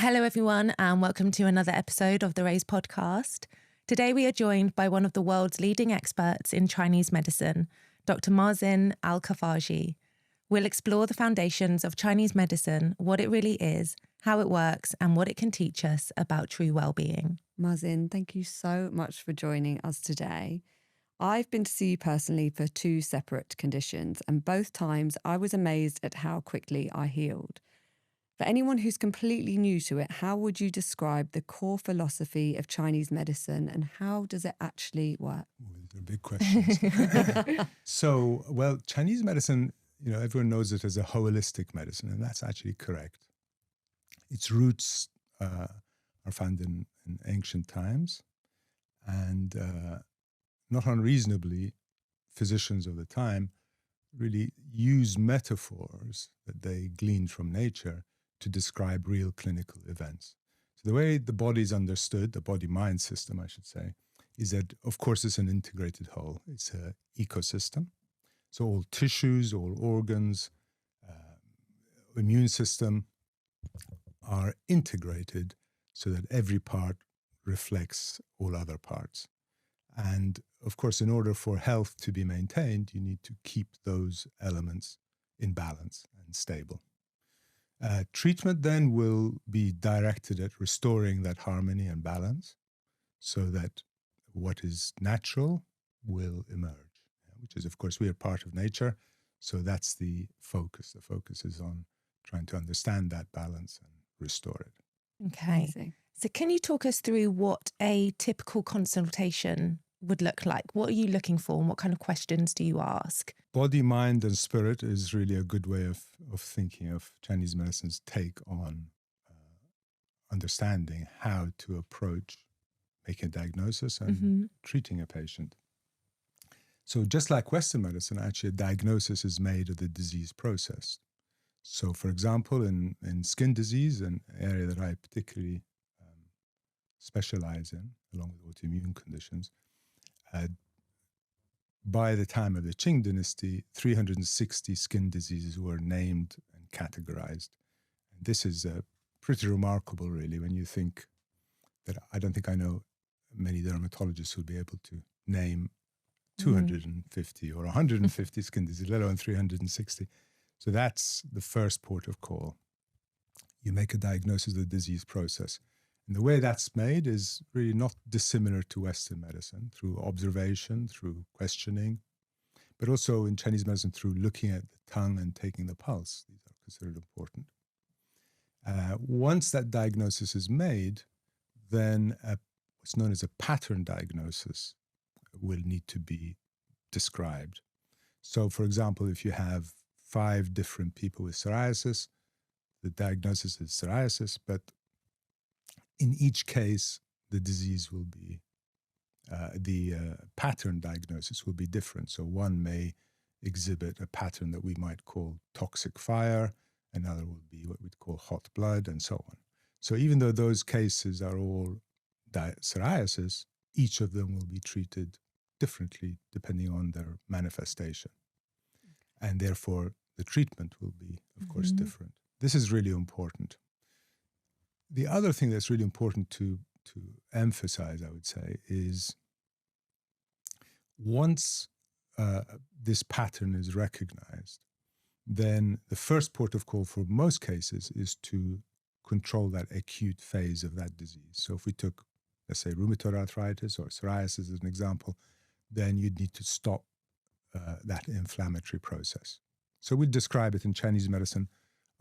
Hello, everyone, and welcome to another episode of the Raise podcast. Today, we are joined by one of the world's leading experts in Chinese medicine, Dr Mazin Al-Khafaji. We'll explore the foundations of Chinese medicine, what it really is, how it works, and what it can teach us about true well-being. Mazin, thank you so much for joining us today. I've been to see you personally for 2 separate conditions, and both times I was amazed at how quickly I healed. For anyone who's completely new to it, how would you describe the core philosophy of Chinese medicine and how does it actually work? These are big questions. Chinese medicine, everyone knows it as a holistic medicine, and that's actually correct. Its roots are found in ancient times, and not unreasonably, physicians of the time really use metaphors that they gleaned from nature to describe real clinical events. So the way the body is understood, the body-mind system, I should say, is that, of course, it's an integrated whole. It's an ecosystem. So all tissues, all organs, immune system are integrated so that every part reflects all other parts. And, of course, in order for health to be maintained, you need to keep those elements in balance and stable. Treatment then will be directed at restoring that harmony and balance so that what is natural will emerge, which is, of course, we are part of nature. So that's the focus. The focus is on trying to understand that balance and restore it. Okay. Amazing. So can you talk us through what a typical consultation would look like? What are you looking for and what kind of questions do you ask? Body, mind, and spirit is really a good way of thinking of Chinese medicine's take on understanding how to approach making a diagnosis and treating a patient. So just like Western medicine, actually a diagnosis is made of the disease process. So for example, in skin disease, an area that I particularly specialize in, along with autoimmune conditions, by the time of the Qing dynasty, 360 skin diseases were named and categorized. And this is pretty remarkable, really, when you think that I don't think I know many dermatologists who'll be able to name 250 or 150 skin diseases, let alone 360. So that's the first port of call. You make a diagnosis of the disease process. And the way that's made is really not dissimilar to Western medicine, through observation, through questioning, but also in Chinese medicine through looking at the tongue and taking the pulse. These are considered important. Once that diagnosis is made, then what's known as a pattern diagnosis will need to be described. So, for example, if you have 5 different people with psoriasis, the diagnosis is psoriasis, but in each case, the disease will be, the pattern diagnosis will be different. So one may exhibit a pattern that we might call toxic fire, another will be what we'd call hot blood, and so on. So even though those cases are all psoriasis, each of them will be treated differently depending on their manifestation. And therefore, the treatment will be, of course, different. This is really important. The other thing that's really important to emphasize, I would say, is once this pattern is recognized, then the first port of call for most cases is to control that acute phase of that disease. So if we took, let's say, rheumatoid arthritis or psoriasis as an example, then you'd need to stop that inflammatory process. So we describe it in Chinese medicine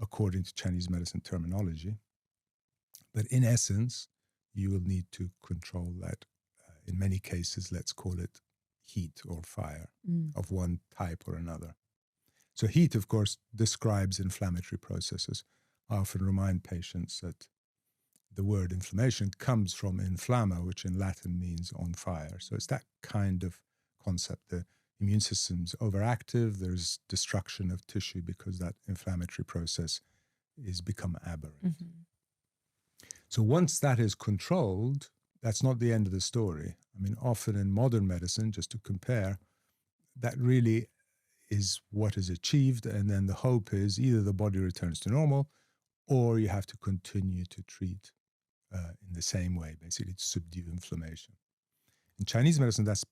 according to Chinese medicine terminology. But in essence, you will need to control that, in many cases, let's call it heat or fire of one type or another. So heat, of course, describes inflammatory processes. I often remind patients that the word inflammation comes from inflamma, which in Latin means on fire. So it's that kind of concept. The immune system's overactive, there's destruction of tissue because that inflammatory process is become aberrant. So once that is controlled, that's not the end of the story. I mean, often in modern medicine, just to compare, that really is what is achieved, and then the hope is either the body returns to normal or you have to continue to treat in the same way, basically to subdue inflammation. In Chinese medicine, that's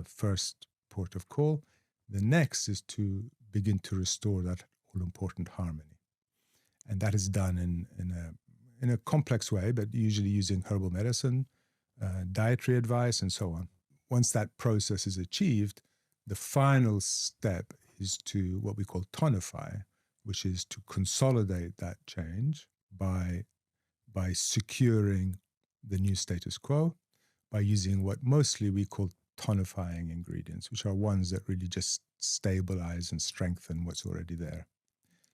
first port of call. The next is to begin to restore that all-important harmony. And that is done in a complex way, but usually using herbal medicine, dietary advice, and so on. Once that process is achieved, the final step is to what we call tonify, which is to consolidate that change by securing the new status quo, by using what mostly we call tonifying ingredients, which are ones that really just stabilize and strengthen what's already there.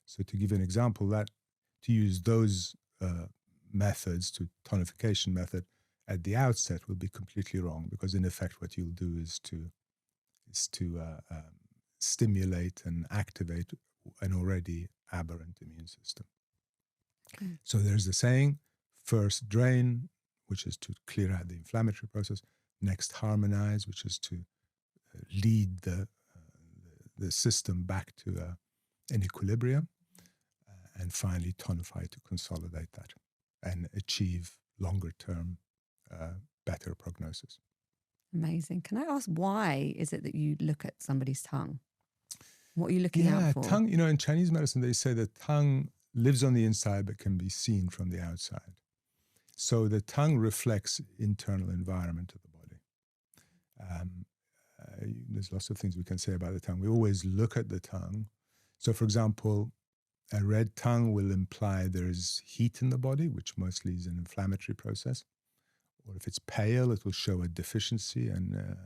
So to give you an example, that to use those methods, to tonification method, at the outset will be completely wrong, because in effect what you'll do is to stimulate and activate an already aberrant immune system. Okay. So there's the saying, first drain, which is to clear out the inflammatory process. Next, harmonize, which is to lead the system back to an equilibrium. And finally, tonify to consolidate that and achieve longer-term, better prognosis. Amazing. Can I ask, why is it that you look at somebody's tongue? What are you looking out for? Tongue, in Chinese medicine, they say that tongue lives on the inside but can be seen from the outside. So the tongue reflects internal environment of the body. There's lots of things we can say about the tongue. We always look at the tongue. So, for example, a red tongue will imply there is heat in the body, which mostly is an inflammatory process. Or if it's pale, it will show a deficiency and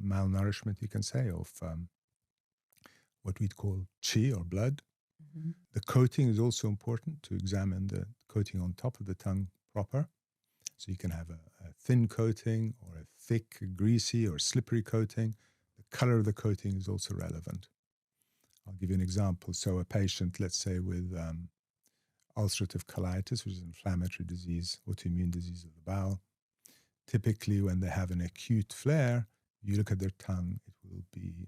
malnourishment, you can say, of what we'd call qi or blood. Mm-hmm. The coating is also important, to examine the coating on top of the tongue proper. So you can have a thin coating or a thick, greasy or slippery coating. The color of the coating is also relevant. I'll give you an example. So a patient, let's say with ulcerative colitis, which is an inflammatory disease, autoimmune disease of the bowel, typically when they have an acute flare, you look at their tongue, it will be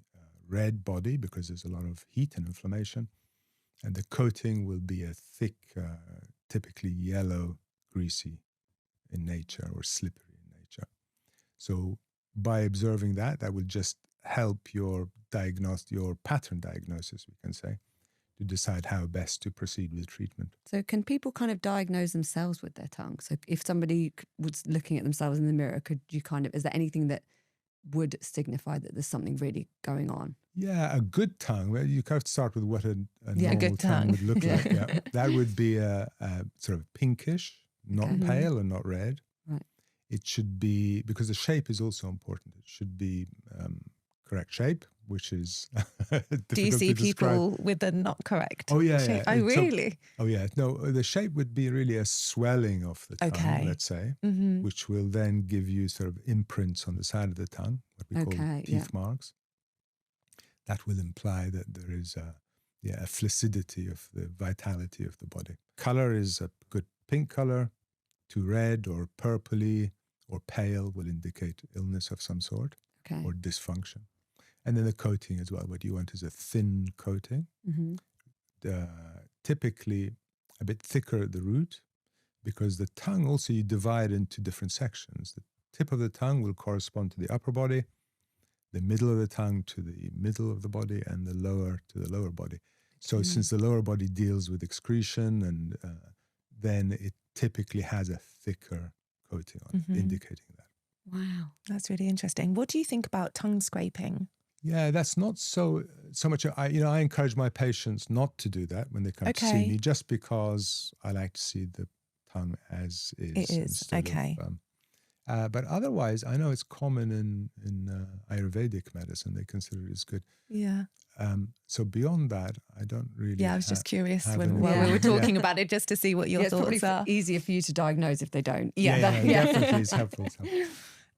red body because there's a lot of heat and inflammation. And the coating will be a thick, typically yellow, greasy in nature or slippery in nature. So by observing that will just help your pattern diagnosis, we can say, to decide how best to proceed with treatment. So can people kind of diagnose themselves with their tongue? So if somebody was looking at themselves in the mirror, is there anything that would signify that there's something really going on? Yeah, a good tongue. Well, you have to start with what a normal tongue would look like. Yeah. That would be a sort of pinkish, not pale and not red. Right. It should be, because the shape is also important, it should be correct shape, which is difficult Do you see to describe. people with the not correct shape? Yeah. Oh, really? No, the shape would be really a swelling of the tongue, let's say, which will then give you sort of imprints on the side of the tongue, what we call teeth marks. That will imply that there is a flaccidity of the vitality of the body. Color is a good pink color. To red or purpley or pale will indicate illness of some sort or dysfunction. And then the coating as well. What you want is a thin coating, typically a bit thicker at the root, because the tongue also you divide into different sections. The tip of the tongue will correspond to the upper body, the middle of the tongue to the middle of the body, and the lower to the lower body. So since the lower body deals with excretion, and then it typically has a thicker coating on it, indicating that. Wow, that's really interesting. What do you think about tongue scraping? Yeah, that's not so much. I encourage my patients not to do that when they come to see me, just because I like to see the tongue as is. It is, okay. But otherwise, I know it's common in Ayurvedic medicine. They consider it as good. Yeah. So beyond that, I don't really. Yeah, I was just curious while we were talking about it, just to see what your thoughts are. It's easier for you to diagnose if they don't. Yeah, definitely is helpful.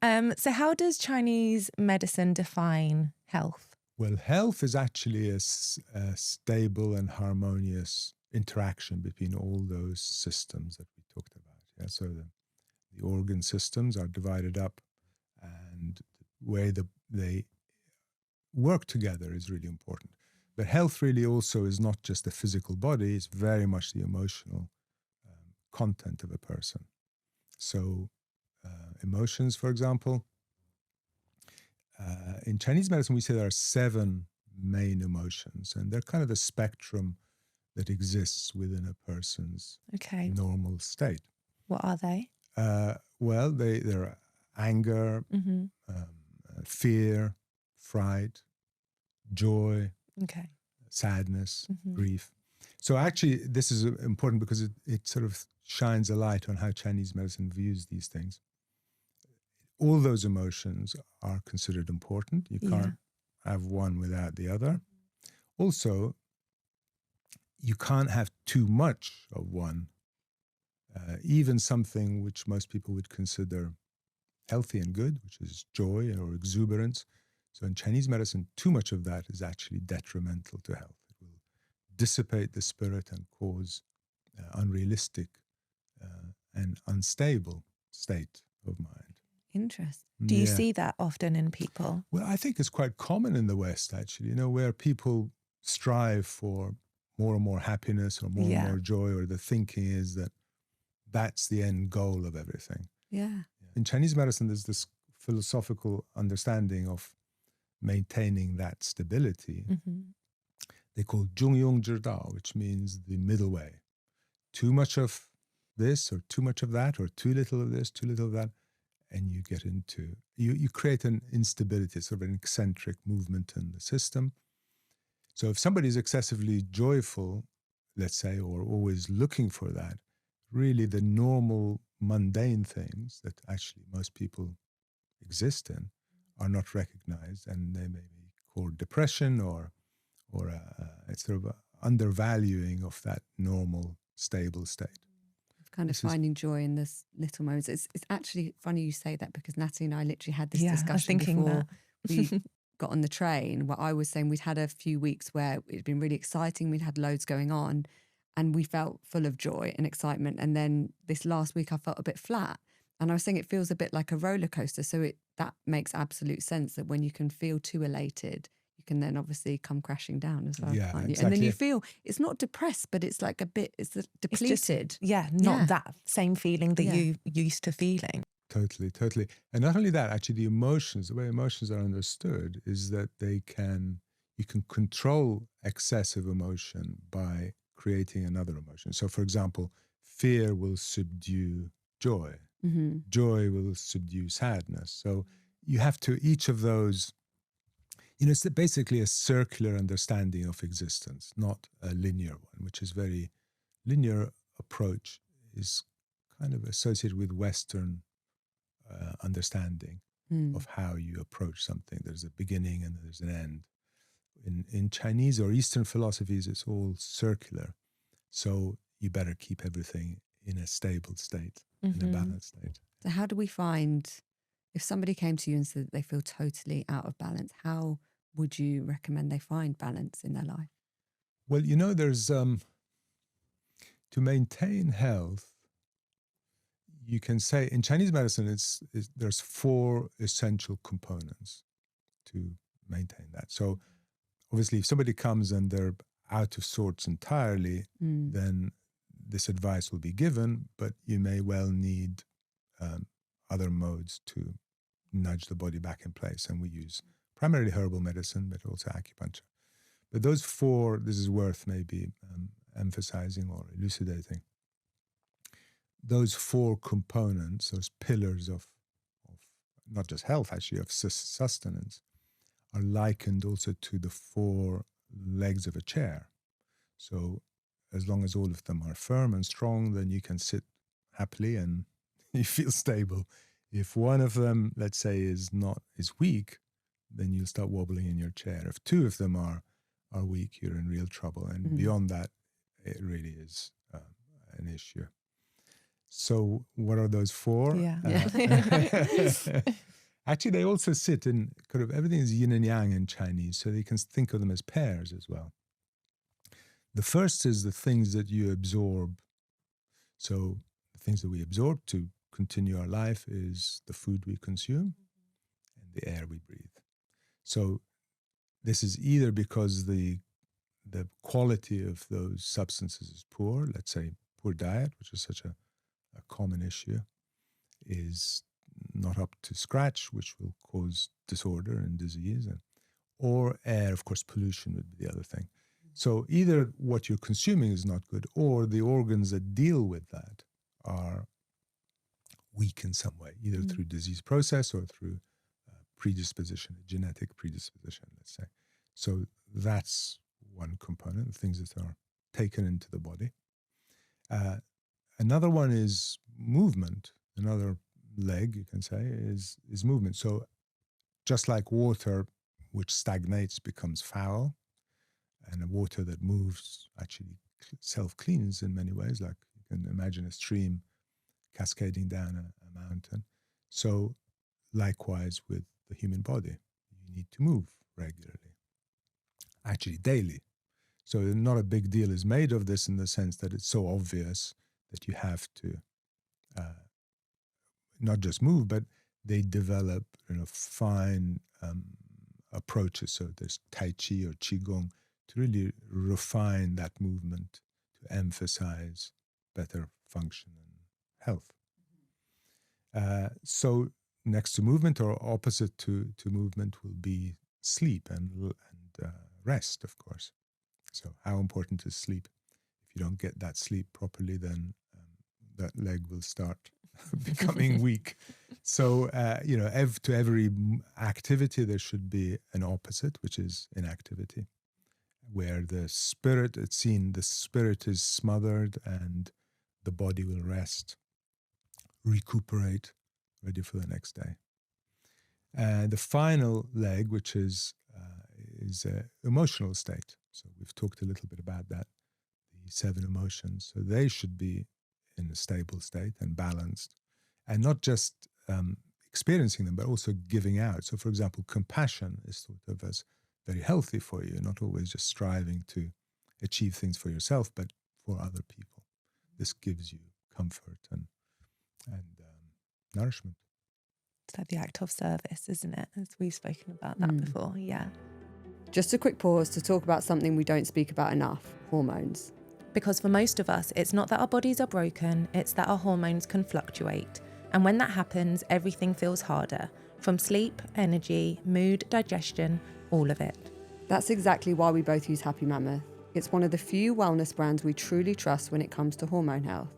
So how does Chinese medicine define health? Well, health is actually a stable and harmonious interaction between all those systems that we talked about. Yeah, so the organ systems are divided up, and the way they work together is really important. But health really also is not just the physical body, it's very much the emotional content of a person. So emotions, for example, in Chinese medicine, we say there are 7 main emotions, and they're kind of the spectrum that exists within a person's normal state. What are they? Well, they're anger, fear, fright, joy, sadness, grief. So actually, this is important because it sort of shines a light on how Chinese medicine views these things. All those emotions are considered important. You can't have one without the other. Also, you can't have too much of one, even something which most people would consider healthy and good, which is joy or exuberance. So in Chinese medicine, too much of that is actually detrimental to health. It will dissipate the spirit and cause unrealistic and unstable state of mind. Interesting. Do you see that often in people? Well, I think it's quite common in the West, actually, where people strive for more and more happiness or more and more joy, or the thinking is that that's the end goal of everything. Yeah. In Chinese medicine, there's this philosophical understanding of maintaining that stability. They call Zhongyong Zhidao, which means the middle way. Too much of this or too much of that, or too little of this, too little of that. And you get into, you create an instability, sort of an eccentric movement in the system. So if somebody is excessively joyful, let's say, or always looking for that, really the normal mundane things that actually most people exist in are not recognized, and they may be called depression or it's sort of undervaluing of that normal, stable state. Kind of finding joy in this little moments. It's actually funny you say that, because Natalie and I literally had this discussion before we got on the train, where I was saying we'd had a few weeks where it'd been really exciting, we'd had loads going on, and we felt full of joy and excitement. And then this last week I felt a bit flat. And I was saying it feels a bit like a roller coaster. So that makes absolute sense, that when you can feel too elated, you can then obviously come crashing down as well. Yeah, can't you? exactly. And then you feel, it's not depressed, but it's like it's depleted. Not that same feeling that you used to feeling. Totally. And not only that, actually the emotions, the way emotions are understood is that you can control excessive emotion by creating another emotion. So for example, fear will subdue joy. Joy will subdue sadness. So you have to, each of those, it's basically a circular understanding of existence, not a linear one, which is very linear approach is kind of associated with Western understanding of how you approach something. There's a beginning and there's an end. In Chinese or Eastern philosophies, it's all circular. So you better keep everything in a stable state, in a balanced state. So how do we find, if somebody came to you and said that they feel totally out of balance, how would you recommend they find balance in their life? Well, there's, to maintain health, you can say in Chinese medicine, there's 4 essential components to maintain that. So obviously, if somebody comes and they're out of sorts entirely, then this advice will be given, but you may well need other modes to nudge the body back in place. And we use primarily herbal medicine, but also acupuncture. But those 4, this is worth maybe emphasizing or elucidating. Those 4 components, those pillars of not just health, actually, of sustenance, are likened also to the 4 legs of a chair. So as long as all of them are firm and strong, then you can sit happily and you feel stable. If one of them, let's say, is weak, then you'll start wobbling in your chair. If 2 of them are weak, you're in real trouble. And beyond that, it really is an issue. So what are those 4? Actually, they also sit in kind of, everything is yin and yang in Chinese, so you can think of them as pairs as well. The first is the things that you absorb. So the things that we absorb to continue our life is the food we consume and the air we breathe. So this is either because the the quality of those substances is poor, let's say poor diet, which is such a common issue, is not up to scratch, which will cause disorder and disease, or air, of course, pollution would be the other thing. So either what you're consuming is not good, or the organs that deal with that are weak in some way, either through disease process or through predisposition, a genetic predisposition, let's say. So that's one component, the things that are taken into the body. Another one is movement. Another leg, you can say, is movement. So just like water, which stagnates, becomes foul, and a water that moves actually self-cleans in many ways, like you can imagine a stream cascading down a mountain. So likewise with the human body, you need to move regularly, actually daily. So not a big deal is made of this in the sense that it's so obvious that you have to not just move, but they develop fine approaches. So there's Tai Chi or Qigong to really refine that movement, to emphasize better function and health. So next to movement, or opposite to movement, will be sleep and rest, of course. So how important is sleep? If you don't get that sleep properly, then that leg will start becoming weak. So, to every activity, there should be an opposite, which is inactivity, where the spirit is smothered and the body will rest, recuperate, ready for the next day. The final leg, which is emotional state. So we've talked a little bit about that, the 7 emotions. So they should be in a stable state and balanced, and not just experiencing them, but also giving out. So, for example, compassion is thought of as very healthy for you, not always just striving to achieve things for yourself, but for other people. This gives you comfort and nourishment. It's like the act of service, isn't it? As we've spoken about that before, yeah. Just a quick pause to talk about something we don't speak about enough, hormones. Because for most of us, it's not that our bodies are broken, it's that our hormones can fluctuate. And when that happens, everything feels harder. From sleep, energy, mood, digestion, all of it. That's exactly why we both use Happy Mammoth. It's one of the few wellness brands we truly trust when it comes to hormone health.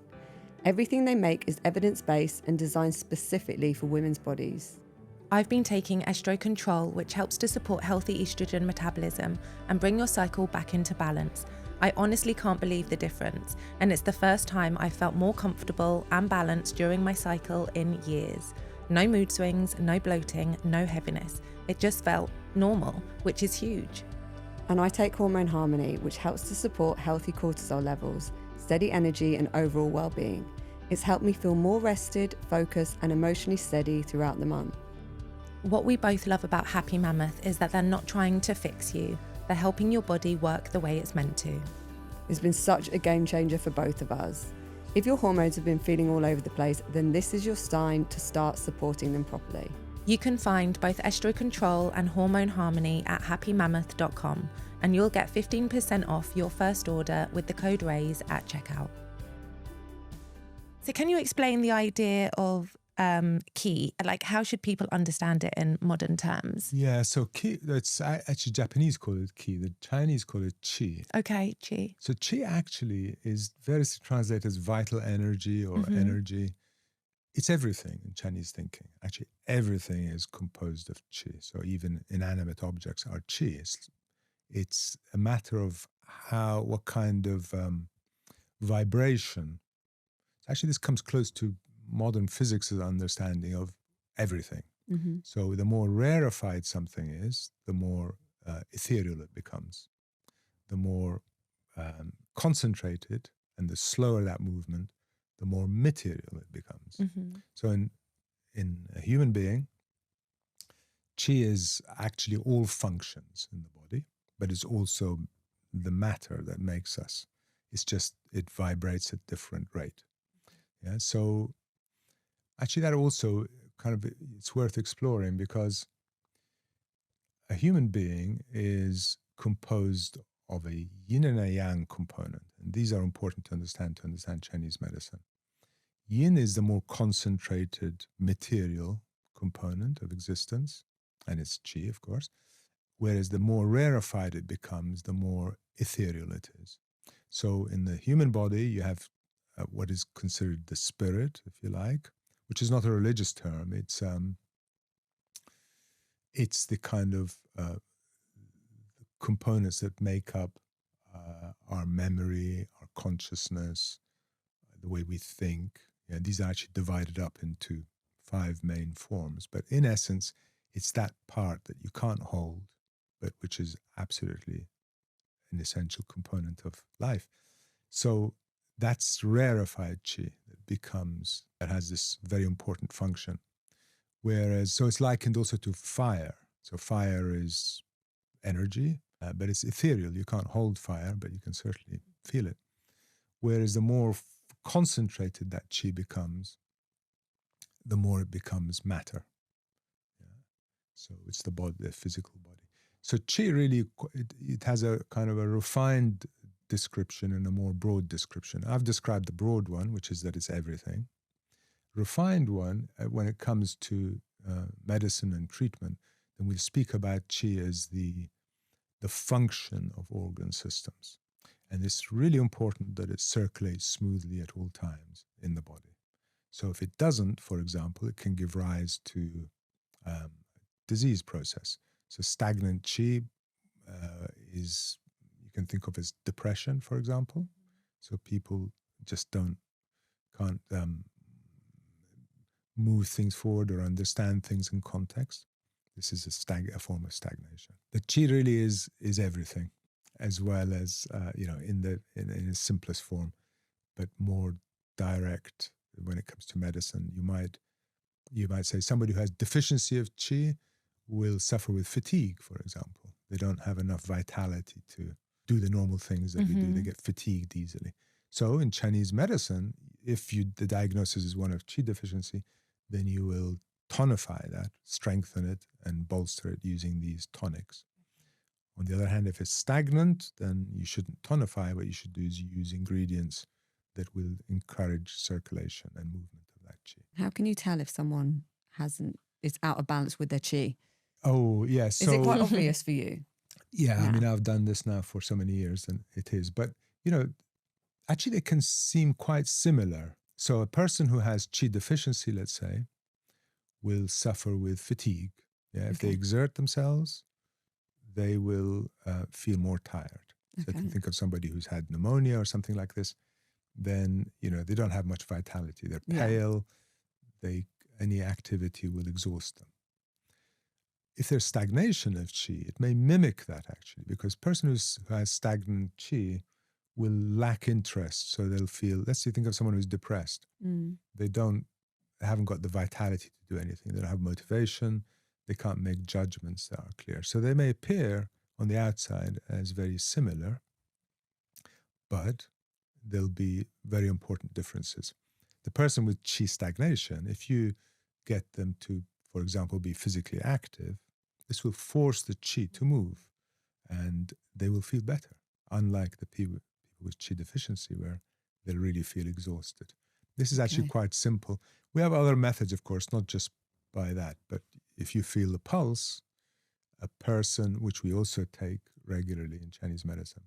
Everything they make is evidence-based and designed specifically for women's bodies. I've been taking Estro Control, which helps to support healthy estrogen metabolism and bring your cycle back into balance. I honestly can't believe the difference, and it's the first time I've felt more comfortable and balanced during my cycle in years. No mood swings, no bloating, no heaviness. It just felt normal, which is huge. And I take Hormone Harmony, which helps to support healthy cortisol levels, steady energy and overall well-being. It's helped me feel more rested, focused and emotionally steady throughout the month. What we both love about Happy Mammoth is that they're not trying to fix you. They're helping your body work the way it's meant to. It's been such a game changer for both of us. If your hormones have been feeling all over the place, then this is your sign to start supporting them properly. You can find both Estro Control and Hormone Harmony at happymammoth.com, and you'll get 15% off your first order with the code RAISE at checkout. So can you explain the idea of ki? Like, how should people understand it in modern terms? Yeah, so ki, it's actually Japanese call it ki, the Chinese call it qi. Okay, qi. So qi actually is variously translated as vital energy or energy. It's everything in Chinese thinking. Actually, everything is composed of qi. So even inanimate objects are qi. It's a matter of what kind of vibration. Actually, this comes close to modern physics' understanding of everything. So the more rarefied something is, the more ethereal it becomes. The more concentrated and the slower that movement, the more material it becomes. So in a human being, qi is actually all functions in the body, but it's also the matter that makes us. It's just, it vibrates at different rate. Yeah. So actually that also it's worth exploring, because a human being is composed of a yin and a yang component. And these are important to understand Chinese medicine. Yin is the more concentrated material component of existence, and it's qi, of course, whereas the more rarefied it becomes, the more ethereal it is. So in the human body, you have what is considered the spirit, if you like, which is not a religious term. It's the kind of components that make up our memory, our consciousness, the way we think. Yeah, these are actually divided up into 5 main forms. But in essence, it's that part that you can't hold, but which is absolutely an essential component of life. So that's rarefied qi that has this very important function. Whereas, so it's likened also to fire. So fire is energy, but it's ethereal. You can't hold fire, but you can certainly feel it. Whereas the more concentrated that qi becomes, the more it becomes matter. Yeah. So it's the body, the physical body. So qi really, it has a kind of a refined description and a more broad description. I've described the broad one, which is that it's everything. Refined one, when it comes to medicine and treatment, then we'll speak about qi as the function of organ systems. And it's really important that it circulates smoothly at all times in the body. So if it doesn't, for example, it can give rise to disease process. So stagnant qi is, you can think of as depression, for example. So people just can't move things forward or understand things in context. This is a form of stagnation. The qi really is everything, as well as in its simplest form, but more direct when it comes to medicine. You might say somebody who has deficiency of qi will suffer with fatigue, for example. They don't have enough vitality to do the normal things that we do. They get fatigued easily. So in Chinese medicine, if the diagnosis is one of qi deficiency, then you will tonify that, strengthen it, and bolster it using these tonics. On the other hand, if it's stagnant, then you shouldn't tonify. What you should do is use ingredients that will encourage circulation and movement of that qi. How can you tell if someone is out of balance with their qi? Oh, yes. Is it quite obvious for you? Yeah, I mean, I've done this now for so many years, and it is. But, actually they can seem quite similar. So a person who has qi deficiency, let's say, will suffer with fatigue. Yeah, if they exert themselves, they will feel more tired. So if you think of somebody who's had pneumonia or something like this, then, they don't have much vitality. They're pale. Any activity will exhaust them. If there's stagnation of qi, it may mimic that actually, because a person who has stagnant qi will lack interest. So they'll feel, let's say, think of someone who's depressed. They haven't got the vitality to do anything. They don't have motivation. They can't make judgments that are clear. So they may appear on the outside as very similar, but there'll be very important differences. The person with qi stagnation, if you get them to, for example, be physically active, this will force the qi to move and they will feel better, unlike the people with qi deficiency where they'll really feel exhausted. This is actually quite simple. We have other methods, of course, not just by that, but if you feel the pulse, a person, which we also take regularly in Chinese medicine,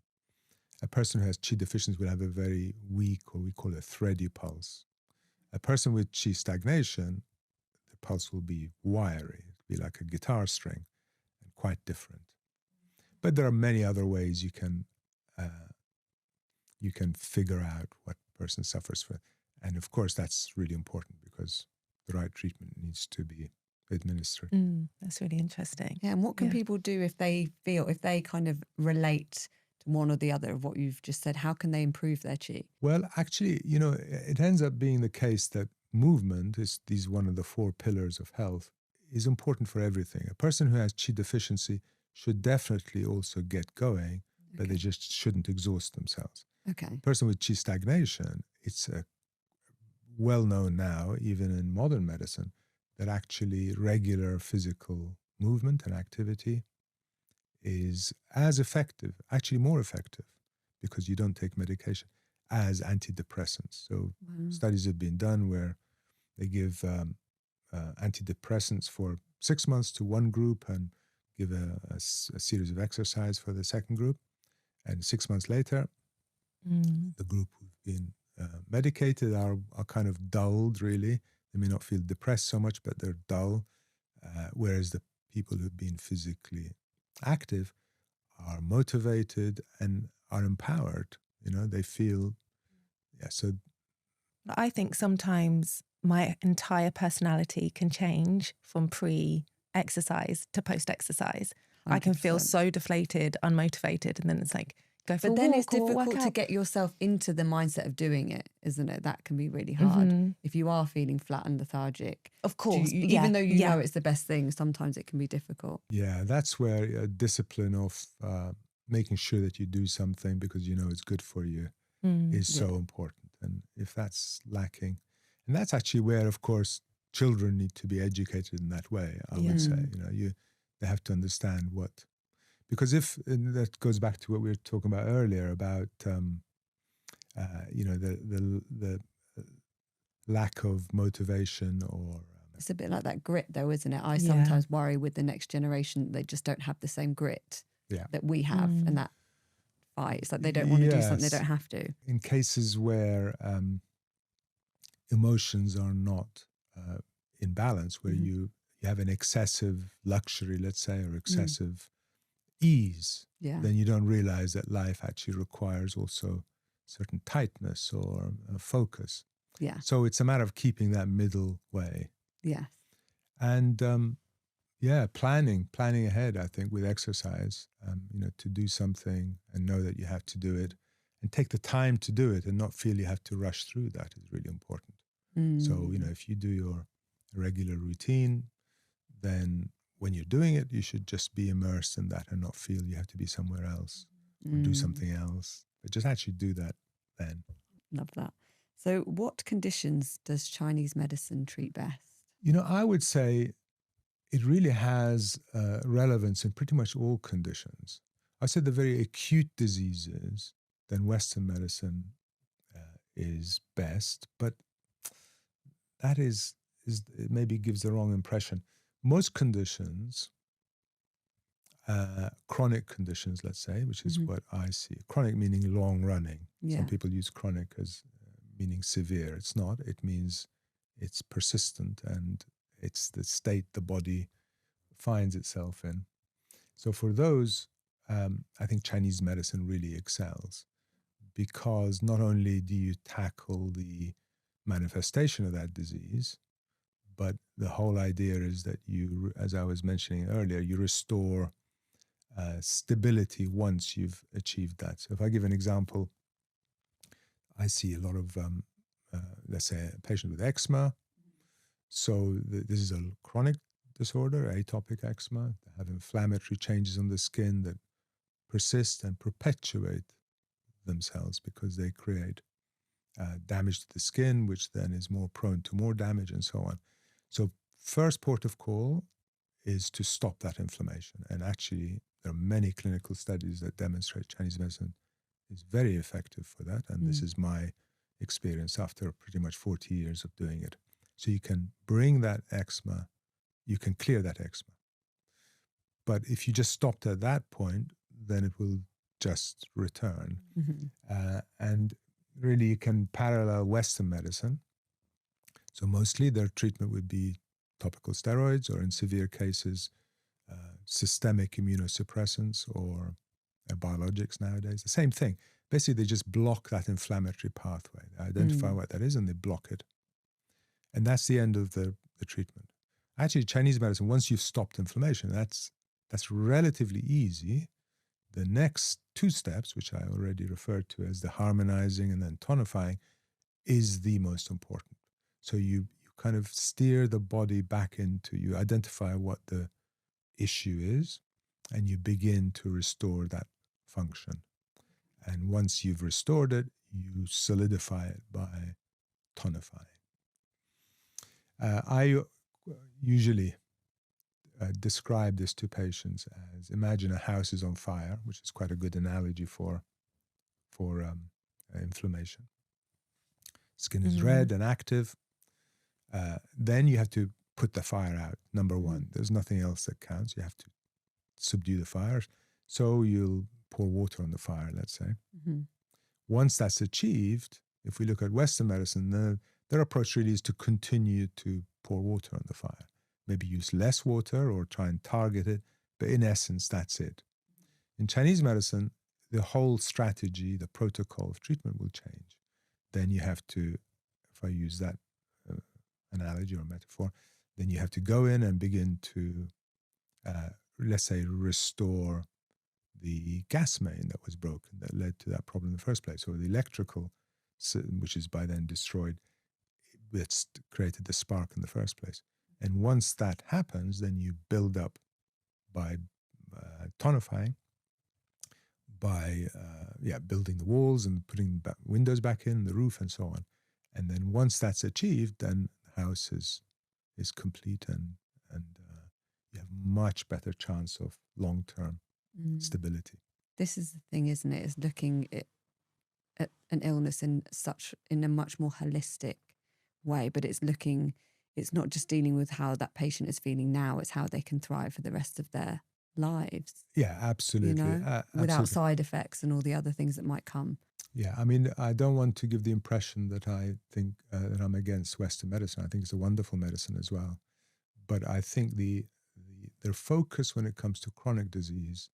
a person who has qi deficiency will have a very weak, or we call it a thready pulse. A person with qi stagnation, the pulse will be wiry. It'll be like a guitar string and quite different. But there are many other ways you can figure out what a person suffers from. And of course, that's really important because the right treatment needs to be administered. That's really interesting. Yeah, and what can people do if they kind of relate to one or the other of what you've just said? How can they improve their qi? Well, actually, it ends up being the case that movement is one of the 4 pillars of health, is important for everything. A person who has qi deficiency should definitely also get going, but they just shouldn't exhaust themselves. Okay. A person with qi stagnation, it's well known now, even in modern medicine, that actually regular physical movement and activity is as effective, actually more effective, because you don't take medication, as antidepressants. So studies have been done where they give antidepressants for 6 months to one group and give a series of exercise for the second group. And 6 months later, the group who've been medicated are kind of dulled, really. They may not feel depressed so much, but they're dull. Whereas the people who've been physically active are motivated and are empowered. They feel, so. I think sometimes my entire personality can change from pre-exercise to post-exercise. 100%. I can feel so deflated, unmotivated, and then it's like, go for a walk. But then it's difficult to get yourself into the mindset of doing it, isn't it? That can be really hard. If you are feeling flat and lethargic. Of course. Even though you know it's the best thing, sometimes it can be difficult. Yeah, that's where a discipline of making sure that you do something because you know it's good for you is so important. And if that's lacking, and that's actually where, of course, children need to be educated in that way, I would say. They have to understand what, because and that goes back to what we were talking about earlier about, the lack of motivation or. It's a bit like that grit, though, isn't it? I sometimes worry with the next generation, they just don't have the same grit that we have, and that fight. It's like they don't want to do something they don't have to. In cases where emotions are not in balance, where you have an excessive luxury, let's say, or excessive ease, then you don't realize that life actually requires also certain tightness or focus. Yeah. So it's a matter of keeping that middle way. Yes. And planning ahead, I think, with exercise, to do something and know that you have to do it and take the time to do it and not feel you have to rush through that is really important. So, if you do your regular routine, then when you're doing it, you should just be immersed in that and not feel you have to be somewhere else or do something else, but just actually do that then. Love that. So what conditions does Chinese medicine treat best? I would say it really has relevance in pretty much all conditions. I said the very acute diseases, then Western medicine is best, but that is it maybe gives the wrong impression. Most conditions, chronic conditions, let's say, which is what I see. Chronic meaning long running. Yeah. Some people use chronic as meaning severe. It's not. It means it's persistent and it's the state the body finds itself in. So for those, I think Chinese medicine really excels because not only do you tackle the manifestation of that disease, but the whole idea is that you, as I was mentioning earlier, you restore stability once you've achieved that. So if I give an example, I see a lot of, let's say, a patient with eczema. So this is a chronic disorder, atopic eczema. They have inflammatory changes on the skin that persist and perpetuate themselves because they create damage to the skin, which then is more prone to more damage and so on. So first port of call is to stop that inflammation. And actually, there are many clinical studies that demonstrate Chinese medicine is very effective for that. And this is my experience after pretty much 40 years of doing it. So you can bring that eczema, you can clear that eczema. But if you just stopped at that point, then it will just return. And really, you can parallel Western medicine. So mostly their treatment would be topical steroids or in severe cases, systemic immunosuppressants or biologics nowadays. The same thing. Basically, they just block that inflammatory pathway. They identify what that is and they block it. And that's the end of the treatment. Actually, Chinese medicine, once you've stopped inflammation, that's relatively easy. The next two steps, which I already referred to as the harmonizing and then tonifying, is the most important. So you kind of steer the body back into, you identify what the issue is, and you begin to restore that function. And once you've restored it, you solidify it by tonifying. I usually describe this to patients as, imagine a house is on fire, which is quite a good analogy for inflammation. Skin is red and active. Then you have to put the fire out, number one. There's nothing else that counts. You have to subdue the fire. So you'll pour water on the fire, let's say. Once that's achieved, if we look at Western medicine, their approach really is to continue to pour water on the fire. Maybe use less water or try and target it, but in essence, that's it. In Chinese medicine, the whole strategy, the protocol of treatment will change. Then you have to, if I use that analogy or metaphor, then you have to go in and begin to, let's say, restore the gas main that was broken that led to that problem in the first place, or the electrical, which is by then destroyed, that's created the spark in the first place. And once that happens, then you build up by tonifying, by building the walls and putting windows back in, the roof and so on. And then once that's achieved, then the house is complete and you have much better chance of long-term stability. This is the thing, isn't it? It's looking at an illness in a much more holistic way, but it's not just dealing with how that patient is feeling now, it's how they can thrive for the rest of their lives. Yeah, absolutely. Without side effects and all the other things that might come. Yeah, I mean, I don't want to give the impression that I think that I'm against Western medicine. I think it's a wonderful medicine as well. But I think their focus when it comes to chronic disease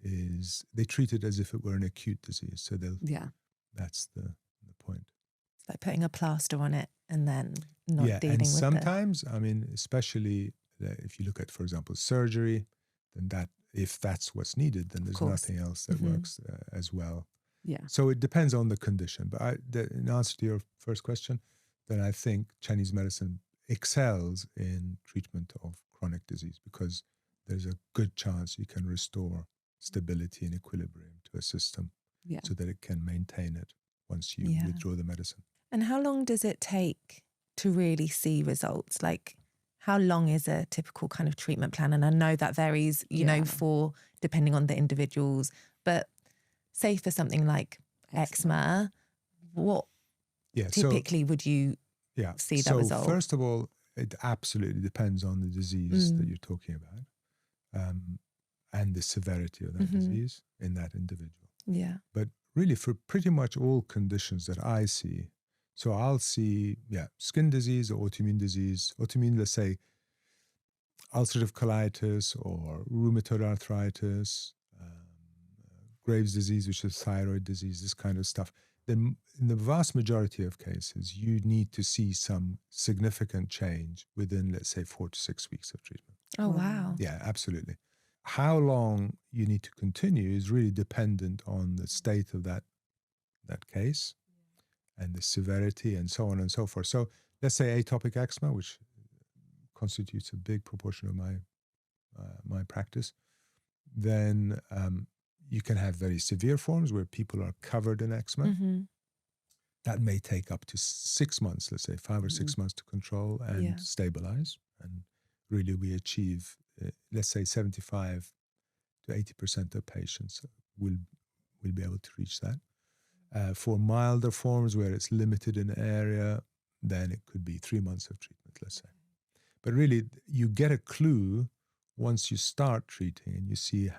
is they treat it as if it were an acute disease. So that's the point. It's like putting a plaster on it and then not dealing with it. And sometimes, I mean, especially if you look at, for example, surgery, then if that's what's needed, then there's nothing else that works as well. Yeah. So it depends on the condition. But in answer to your first question, then I think Chinese medicine excels in treatment of chronic disease because there's a good chance you can restore stability and equilibrium to a system so that it can maintain it once you withdraw the medicine. And how long does it take to really see results? Like, how long is a typical kind of treatment plan? And I know that varies, you know, depending on the individuals, but say for something like eczema, what typically would you see that result? So first of all, it absolutely depends on the disease that you're talking about and the severity of that disease in that individual. Yeah. But really for pretty much all conditions that I see, so I'll see, skin disease or autoimmune disease. Autoimmune, let's say, ulcerative colitis or rheumatoid arthritis, Graves' disease, which is thyroid disease, this kind of stuff. Then in the vast majority of cases, you need to see some significant change within, let's say, 4 to 6 weeks of treatment. Oh, wow. Yeah, absolutely. How long you need to continue is really dependent on the state of that case and the severity and so on and so forth. So let's say atopic eczema, which constitutes a big proportion of my practice, then you can have very severe forms where people are covered in eczema. That may take up to 6 months, let's say 5 or 6 months to control and stabilize. And really we achieve, let's say 75 to 80% of patients will be able to reach that. For milder forms where it's limited in area, then it could be 3 months of treatment, let's say. But really, you get a clue once you start treating and you see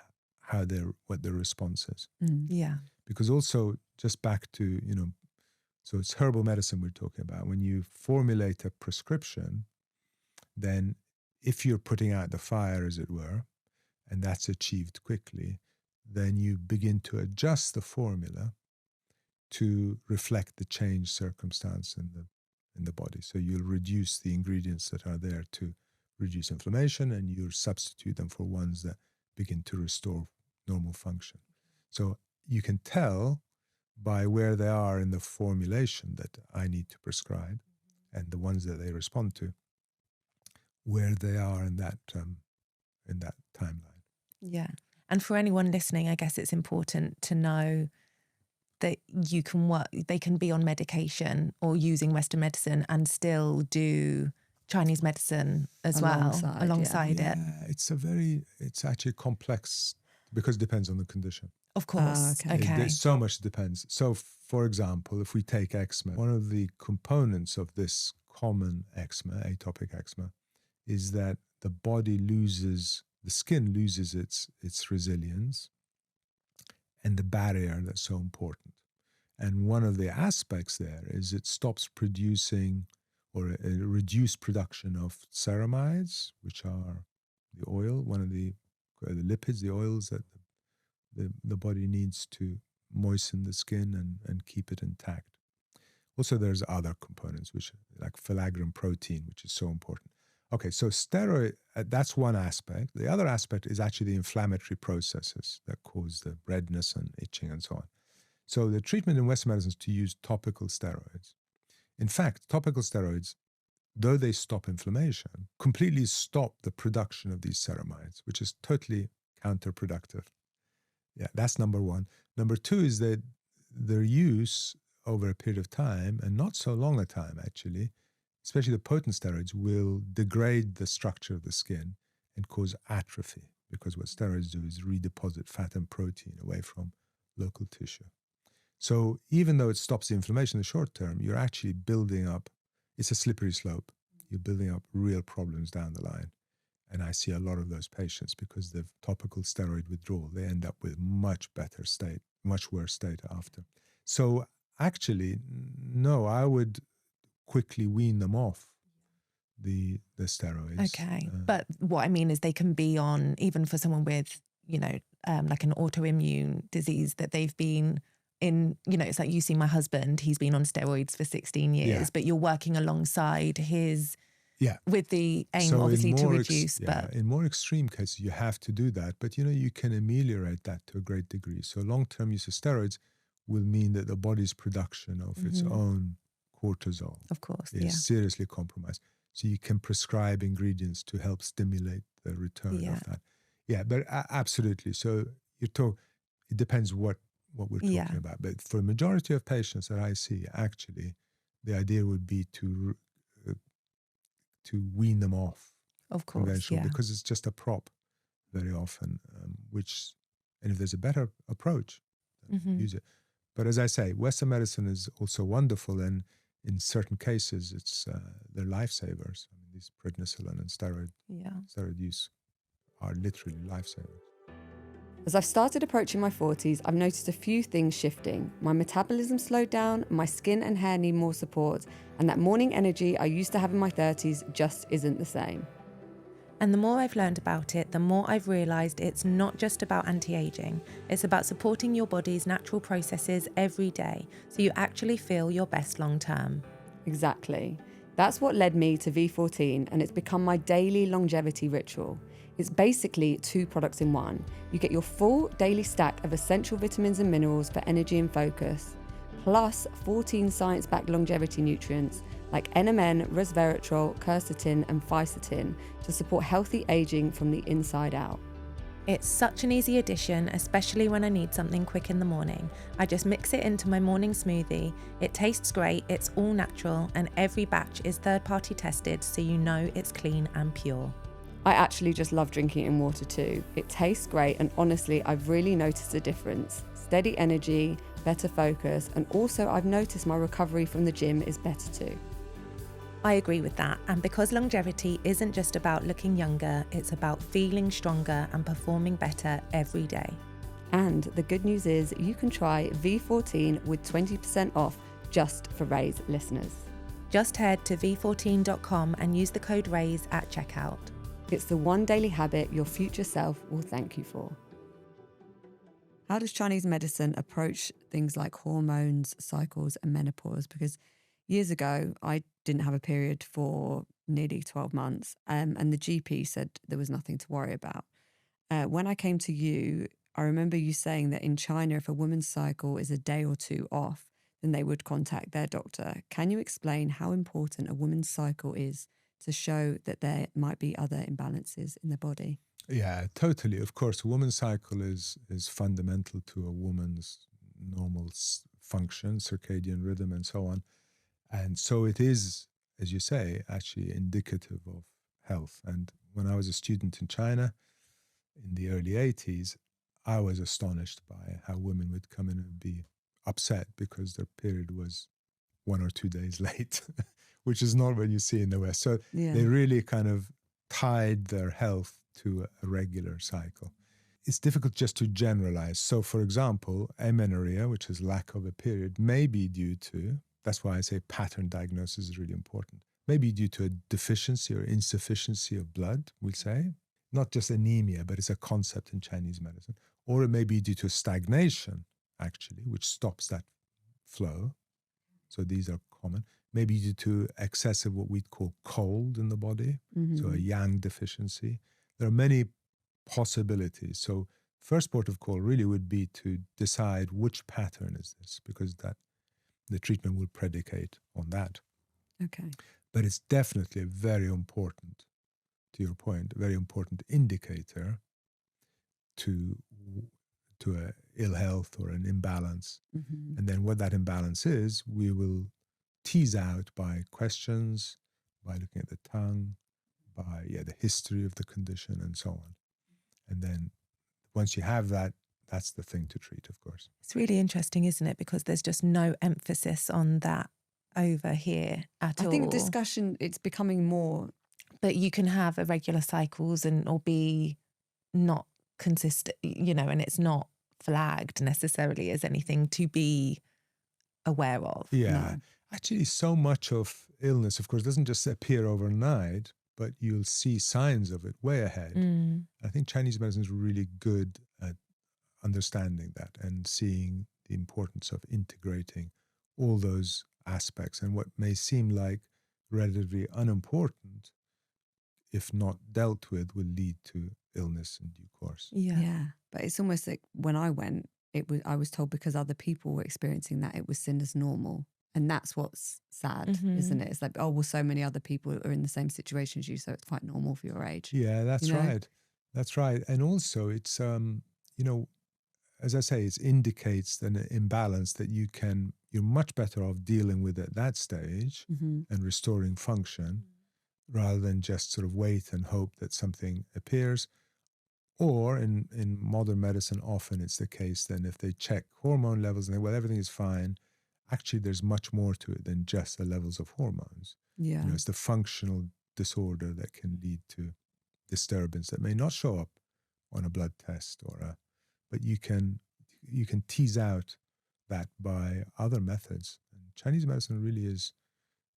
what their response is. Yeah. Because also, just back to, so it's herbal medicine we're talking about. When you formulate a prescription, then if you're putting out the fire, as it were, and that's achieved quickly, then you begin to adjust the formula to reflect the changed circumstance in the body. So you'll reduce the ingredients that are there to reduce inflammation, and you'll substitute them for ones that begin to restore normal function. So you can tell by where they are in the formulation that I need to prescribe, and the ones that they respond to, where they are in that timeline. Yeah. And for anyone listening, I guess it's important to know that you can they can be on medication or using Western medicine and still do Chinese medicine as alongside it. It's actually complex because it depends on the condition. Of course. Okay. There's so much depends. So, for example, if we take eczema, one of the components of this common eczema, atopic eczema, is that the skin loses its resilience and the barrier that's so important. And one of the aspects there is it stops producing or a reduced production of ceramides, which are the oil, one of the lipids, the oils that the body needs to moisten the skin and keep it intact. Also, there's other components, which like filaggrin protein, which is so important. Okay, so steroid, that's one aspect. The other aspect is actually the inflammatory processes that cause the redness and itching and so on. So the treatment in Western medicine is to use topical steroids. In fact, topical steroids, though they stop inflammation, completely stop the production of these ceramides, which is totally counterproductive. Yeah, that's number one. Number two is that their use over a period of time, and not so long a time actually, especially the potent steroids, will degrade the structure of the skin and cause atrophy, because what steroids do is redeposit fat and protein away from local tissue. So even though it stops the inflammation in the short term, you're actually building up, it's a slippery slope. You're building up real problems down the line. And I see a lot of those patients because the topical steroid withdrawal, they end up with much worse state after. So actually, no, I would quickly wean them off the steroids. Okay. But what I mean is they can be on, even for someone with, like an autoimmune disease that they've been in, it's like you see my husband, he's been on steroids for 16 years, but you're working alongside his, with the aim obviously to reduce. But in more extreme cases, you have to do that. But, you can ameliorate that to a great degree. So long-term use of steroids will mean that the body's production of its own cortisol is seriously compromised. So you can prescribe ingredients to help stimulate the return of that. Yeah, but absolutely. So it depends what we're talking about. But for the majority of patients that I see, actually, the idea would be to wean them off. Of course, because it's just a prop very often, and if there's a better approach, use it. But as I say, Western medicine is also wonderful, and in certain cases, they're lifesavers. I mean, these prednisolone and steroid use are literally lifesavers. As I've started approaching my 40s, I've noticed a few things shifting. My metabolism slowed down, my skin and hair need more support, and that morning energy I used to have in my 30s just isn't the same. And the more I've learned about it, the more I've realised it's not just about anti-aging. It's about supporting your body's natural processes every day so you actually feel your best long term. Exactly. That's what led me to V14, and it's become my daily longevity ritual. It's basically 2 products in one. You get your full daily stack of essential vitamins and minerals for energy and focus, plus 14 science-backed longevity nutrients like NMN, resveratrol, quercetin and fisetin to support healthy aging from the inside out. It's such an easy addition, especially when I need something quick in the morning. I just mix it into my morning smoothie. It tastes great, it's all natural, and every batch is third-party tested so you know it's clean and pure. I actually just love drinking it in water too. It tastes great, and honestly, I've really noticed a difference. Steady energy, better focus, and also I've noticed my recovery from the gym is better too. I agree with that, and because longevity isn't just about looking younger, it's about feeling stronger and performing better every day. And the good news is you can try V14 with 20% off just for Raise listeners. Just head to v14.com and use the code RAISE at checkout. It's the one daily habit your future self will thank you for. How does Chinese medicine approach things like hormones, cycles, and menopause? Because years ago, I didn't have a period for nearly 12 months, and the GP said there was nothing to worry about. When I came to you, I remember you saying that in China, if a woman's cycle is a day or 2 off, then they would contact their doctor. Can you explain how important a woman's cycle is to show that there might be other imbalances in the body? Yeah, totally. Of course, a woman's cycle is fundamental to a woman's normal function, circadian rhythm, and so on. And so it is as you say, actually indicative of health. And when I was a student in China in the early 80s, I was astonished by how women would come in and be upset because their period was 1 or 2 days late, which is not what you see in the West. So they really kind of tied their health to a regular cycle. It's difficult just to generalize. So, for example, amenorrhea, which is lack of a period, may be due to, that's why I say pattern diagnosis is really important, maybe due to a deficiency or insufficiency of blood, we'll say. Not just anemia, but it's a concept in Chinese medicine. Or it may be due to stagnation, actually, which stops that flow. So these are common. Maybe due to excessive what we'd call cold in the body, so a yang deficiency. There are many possibilities. So first port of call really would be to decide which pattern is this, because that the treatment will predicate on that. Okay. But it's definitely a very important, to your point, a very important indicator to a ill health or an imbalance. And then what that imbalance is, we will tease out by questions, by looking at the tongue, by the history of the condition and so on. And then once you have that, that's the thing to treat, of course. It's really interesting, isn't it? Because there's just no emphasis on that over here at all. I think discussion, it's becoming more. But you can have irregular cycles or be not consistent, and it's not flagged necessarily as anything to be aware of. Yeah. No. Actually, so much of illness, of course, doesn't just appear overnight, but you'll see signs of it way ahead. I think Chinese medicine is really good at understanding that and seeing the importance of integrating all those aspects. And what may seem like relatively unimportant, if not dealt with, will lead to illness in due course. Yeah. But it's almost like when I went, I was told because other people were experiencing that, it was seen as normal. And that's what's sad, isn't it? It's like, oh, well, so many other people are in the same situation as you, so it's quite normal for your age. Yeah, that's right. That's right. And also it's, as I say, it indicates an imbalance that you're much better off dealing with at that stage and restoring function rather than just sort of wait and hope that something appears. Or in modern medicine, often it's the case then if they check hormone levels and everything is fine, actually there's much more to it than just the levels of hormones. Yeah. It's the functional disorder that can lead to disturbance that may not show up on a blood test but you can tease out that by other methods. And Chinese medicine really is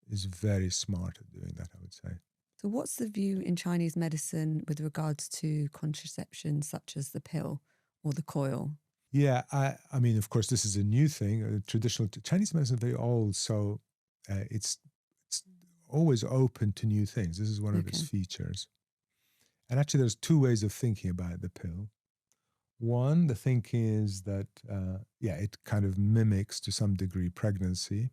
very smart at doing that, I would say. So what's the view in Chinese medicine with regards to contraception, such as the pill or the coil? Yeah, I mean, of course, this is a new thing. Traditional Chinese medicine is very old, so it's always open to new things. This is one of its features. And actually, there's two ways of thinking about the pill. One, the thinking is that, it kind of mimics to some degree pregnancy,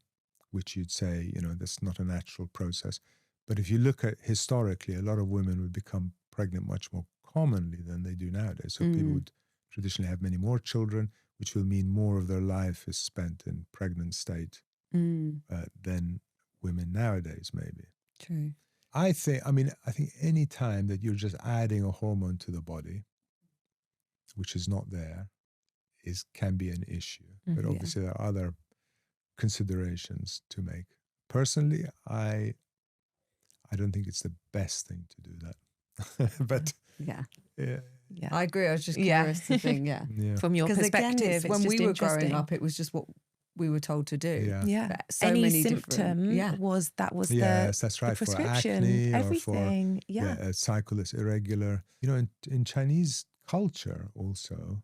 which you'd say, that's not a natural process. But if you look at historically, a lot of women would become pregnant much more commonly than they do nowadays. So people would traditionally have many more children, which will mean more of their life is spent in pregnant state than women nowadays, maybe. True. I think any time that you're just adding a hormone to the body, which is not there, can be an issue. But obviously there are other considerations to make. Personally, I don't think it's the best thing to do that. But yeah. Yeah. I agree. I was just curious to think, From your perspective, again, when we were growing up, it was just what we were told to do. Yeah. So any many symptom was yes, that's right. the prescription, for acne everything. or for a cycle that's irregular. In Chinese culture also,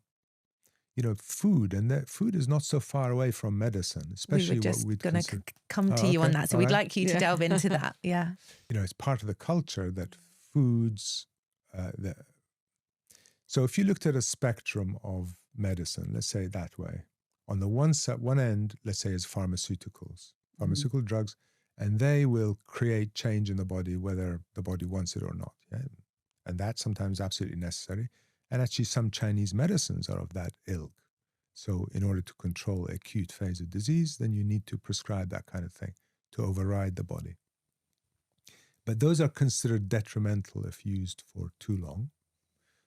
food, and that food is not so far away from medicine, especially what we'd going to come to you on that. So we'd like you to delve into that. Yeah. It's part of the culture that foods, so if you looked at a spectrum of medicine, let's say it that way, on the one end, let's say is pharmaceuticals, pharmaceutical drugs, and they will create change in the body, whether the body wants it or not. Yeah? And that's sometimes absolutely necessary. And actually some Chinese medicines are of that ilk. So in order to control acute phase of disease, then you need to prescribe that kind of thing to override the body. But those are considered detrimental if used for too long.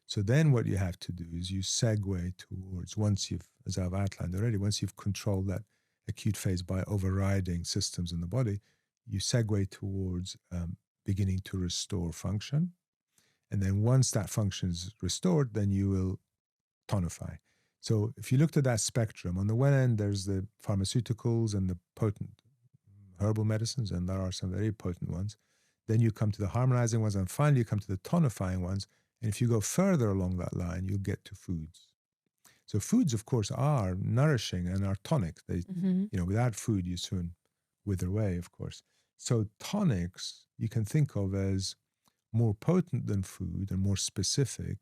So then what you have to do is you segue towards, once you've, as I've outlined already, once you've controlled that acute phase by overriding systems in the body, you segue towards beginning to restore function. And then once that function is restored, then you will tonify. So if you looked at that spectrum, on the one end, there's the pharmaceuticals and the potent herbal medicines, and there are some very potent ones. Then you come to the harmonizing ones, and finally you come to the tonifying ones. And if you go further along that line, you'll get to foods. So foods, of course, are nourishing and are tonic. They, without food, you soon wither away, of course. So tonics you can think of as more potent than food and more specific,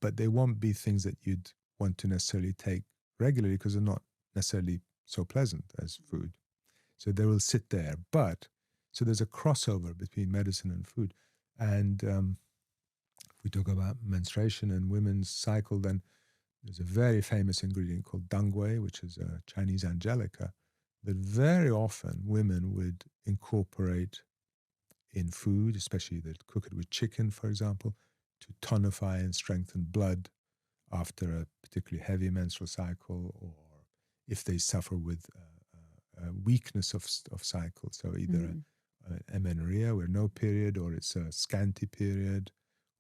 but they won't be things that you'd want to necessarily take regularly because they're not necessarily so pleasant as food. So they will sit there. But so there's a crossover between medicine and food. And if we talk about menstruation and women's cycle, then there's a very famous ingredient called dangwei, which is a Chinese angelica, that very often women would incorporate in food, especially they'd cook it with chicken, for example, to tonify and strengthen blood after a particularly heavy menstrual cycle, or if they suffer with weakness of cycle. So either amenorrhea, where no period, or it's a scanty period,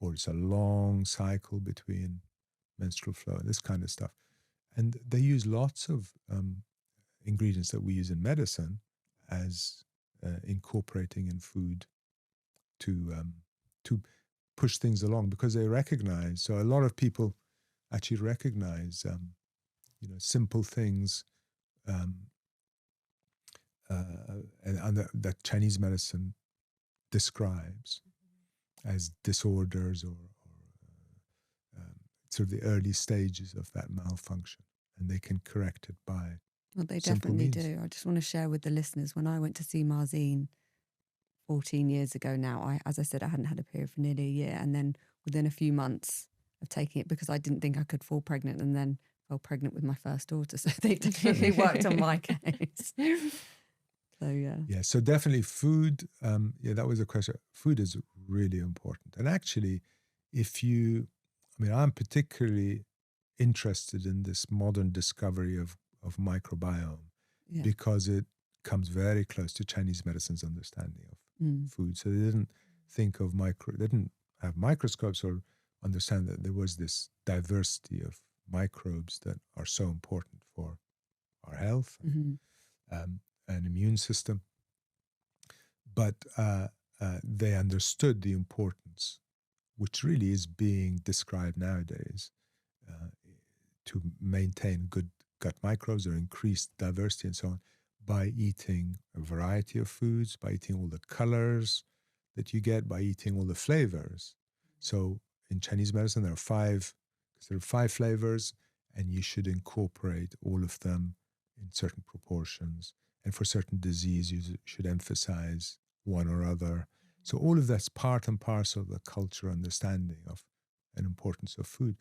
or it's a long cycle between menstrual flow, this kind of stuff. And they use lots of ingredients that we use in medicine as incorporating in food to push things along, because they recognize. So a lot of people actually recognize, simple things, and that Chinese medicine describes as disorders or sort of the early stages of that malfunction, and they can correct it by Well, they simple definitely means. do. I just want to share with the listeners, when I went to see Mazin 14 years ago now, as I said, I hadn't had a period for nearly a year. And then within a few months of taking it, because I didn't think I could fall pregnant, and then fell pregnant with my first daughter. So they definitely worked on my case. So, yeah. Yeah, so definitely food. That was a question. Food is really important. And actually, I'm particularly interested in this modern discovery of microbiome because it comes very close to Chinese medicine's understanding of food. So they didn't think of they didn't have microscopes or understand that there was this diversity of microbes that are so important for our health and immune system. But they understood the importance, which really is being described nowadays, to maintain good gut microbes or increased diversity and so on, by eating a variety of foods, by eating all the colors that you get, by eating all the flavors. So in Chinese medicine, there are five flavors, and you should incorporate all of them in certain proportions. And for certain disease, you should emphasize one or other. So all of that's part and parcel of the cultural understanding of an importance of food.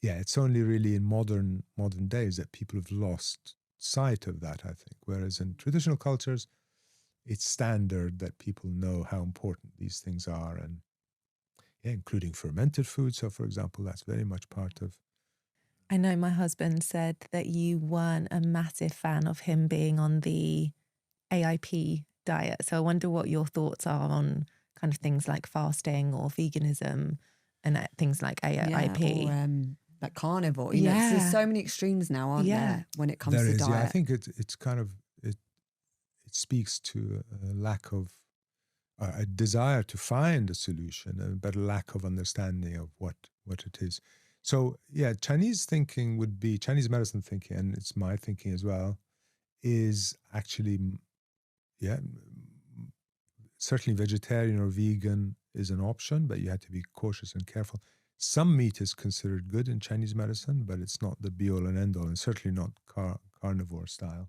Yeah, it's only really in modern days that people have lost sight of that, I think. Whereas in traditional cultures, it's standard that people know how important these things are, and including fermented food. So, for example, that's very much part of. I know my husband said that you weren't a massive fan of him being on the AIP diet. So I wonder what your thoughts are on kind of things like fasting or veganism and things like AIP. Or like carnivore. You know, there's so many extremes now, aren't there, when it comes to diet? Yeah, I think it's kind of, it speaks to a lack of, a desire to find a solution, but a lack of understanding of what it is. So, yeah, Chinese medicine thinking, and it's my thinking as well, is actually, certainly vegetarian or vegan is an option, but you have to be cautious and careful. Some meat is considered good in Chinese medicine, but it's not the be-all and end-all, and certainly not carnivore style.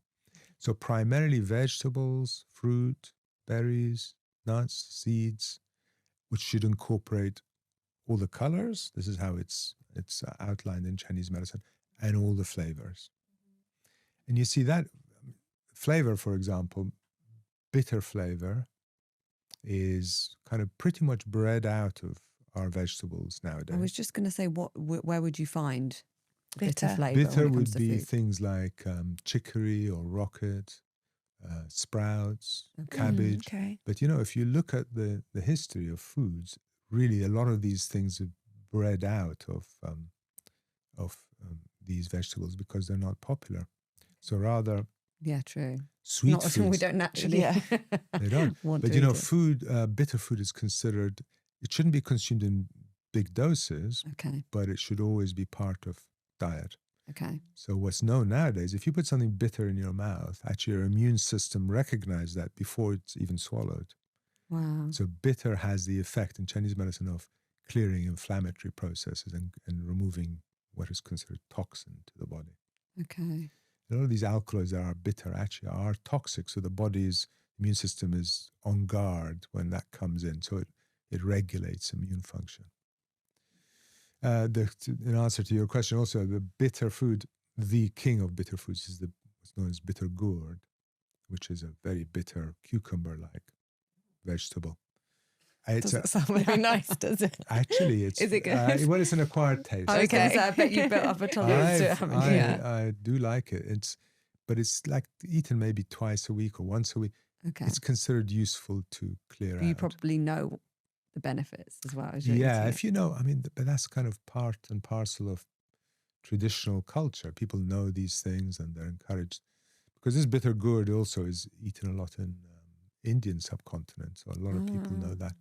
So primarily vegetables, fruit, berries, nuts, seeds, which should incorporate all the colors. This is how it's outlined in Chinese medicine, and all the flavors. And you see that flavor, for example, bitter flavor is kind of pretty much bred out of our vegetables nowadays. I was just going to say, where would you find bitter Bitter. flavour when Bitter it comes would to be food? things like chicory or rocket, sprouts, Okay. cabbage. Okay. But if you look at the history of foods, really a lot of these things are bred out of these vegetables because they're not popular. So rather Yeah, true. sweet Not foods. at all. We don't naturally. Yeah. They don't. want But to eat it. food, bitter food is considered. It shouldn't be consumed in big doses, Okay. but it should always be part of diet. Okay. So what's known nowadays, if you put something bitter in your mouth, actually your immune system recognizes that before it's even swallowed. Wow. So bitter has the effect in Chinese medicine of clearing inflammatory processes and removing what is considered toxin to the body. Okay. A lot of these alkaloids that are bitter actually are toxic. So the body's immune system is on guard when that comes in. So it regulates immune function. In answer to your question, also the bitter food, the king of bitter foods is what's known as bitter gourd, which is a very bitter cucumber-like vegetable. Doesn't sound very nice, does it? Actually, it's Is it good? Well, it's an acquired taste. I was going to Okay. say, I bet you built up a tolerance to it, haven't you? I do like it. But it's like eaten maybe twice a week or once a week. Okay. It's considered useful to clear But out. you probably know the benefits as well as you're Yeah, eating if you know, but that's kind of part and parcel of traditional culture. People know these things and they're encouraged. Because this bitter gourd also is eaten a lot in Indian subcontinent. So a lot of people know that.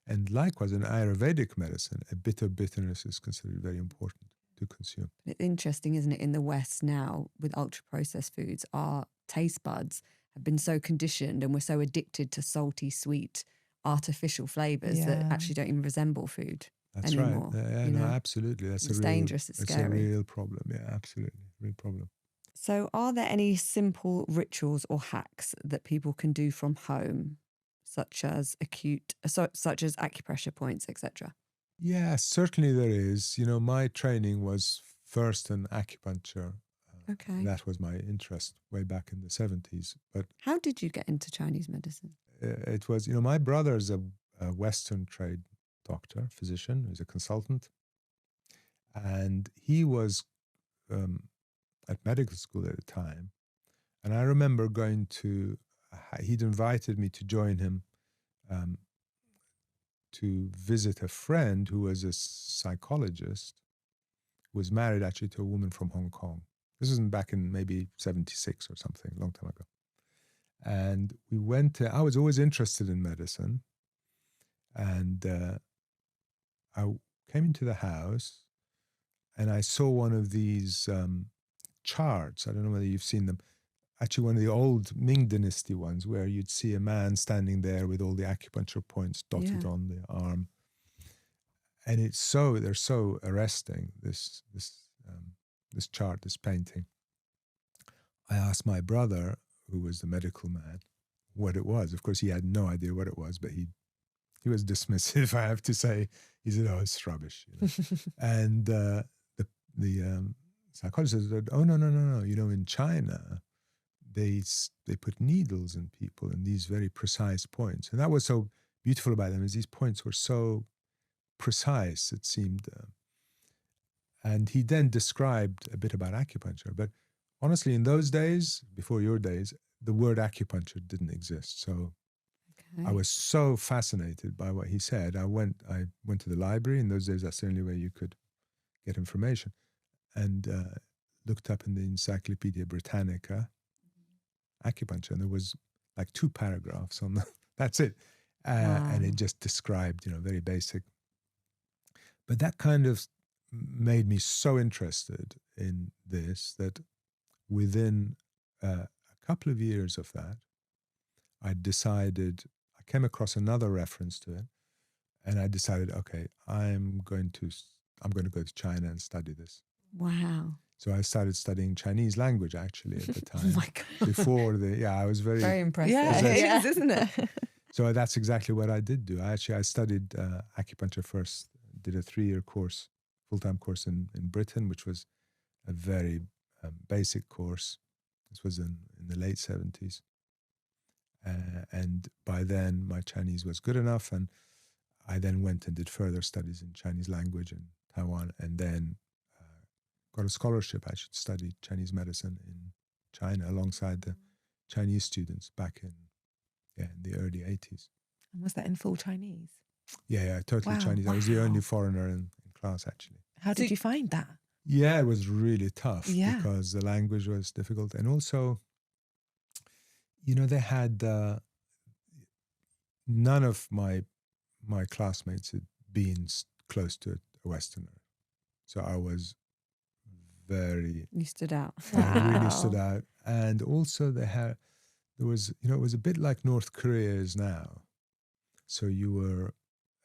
And likewise, in Ayurvedic medicine, a bitterness is considered very important to consume. It's interesting, isn't it? In the West now, with ultra-processed foods, our taste buds have been so conditioned and we're so addicted to salty, sweet, artificial flavours that Yeah. actually don't even resemble food That's anymore. right. Yeah, you no, know? absolutely. That's It's a real, dangerous, it's a scary. real problem. Yeah, absolutely. Real problem. So are there any simple rituals or hacks that people can do from home, such as acupressure points, etc.? Yeah, certainly there is. My training was first in acupuncture. Okay. That was my interest way back in the 70s. But How did you get into Chinese medicine? it was, my brother's a Western trade doctor, physician, who's a consultant. And he was at medical school at the time. And I remember he'd invited me to join him to visit a friend who was a psychologist, who was married actually to a woman from Hong Kong. This was back in maybe 76 or something, a long time ago. And we went I was always interested in medicine. And I came into the house and I saw one of these charts. I don't know whether you've seen them. Actually, one of the old Ming Dynasty ones where you'd see a man standing there with all the acupuncture points dotted on the arm. And they're so arresting, this chart, this painting. I asked my brother, who was the medical man, what it was. Of course, he had no idea what it was, but he was dismissive, I have to say. He said, "Oh, it's rubbish." And the psychologist said, "Oh, no. In China, they put needles in people in these very precise points." And that was so beautiful about them, is these points were so precise, it seemed. And he then described a bit about acupuncture. But honestly, in those days, before your days, the word acupuncture didn't exist. So I was so fascinated by what he said. I went to the library. In those days, that's the only way you could get information. And looked up in the Encyclopedia Britannica, acupuncture. And there was like 2 paragraphs on that's it. And it just described, very basic. But that kind of made me so interested in this that within a couple of years of that, I came across another reference to it, and I decided, okay, I'm going to go to China and study this. Wow. So I started studying Chinese language actually at the time. Oh my God. Before I was very impressive. Yeah, it is, isn't it? So that's exactly what I did do. I studied acupuncture first, did a 3-year course, full-time course in Britain, which was a very basic course. This was in the late 70s. And by then, my Chinese was good enough. And I then went and did further studies in Chinese language in Taiwan, and then got a scholarship actually to study Chinese medicine in China alongside the Chinese students back in the early 80s. And was that in full Chinese? Yeah, totally Wow. Chinese. I was the only foreigner in class, actually. How did you find that? Yeah, it was really tough Yeah. because the language was difficult. And also, they had none of my classmates had been close to a Westerner. So I was You stood out. I really stood out. And also there was, it was a bit like North Korea is now. So you were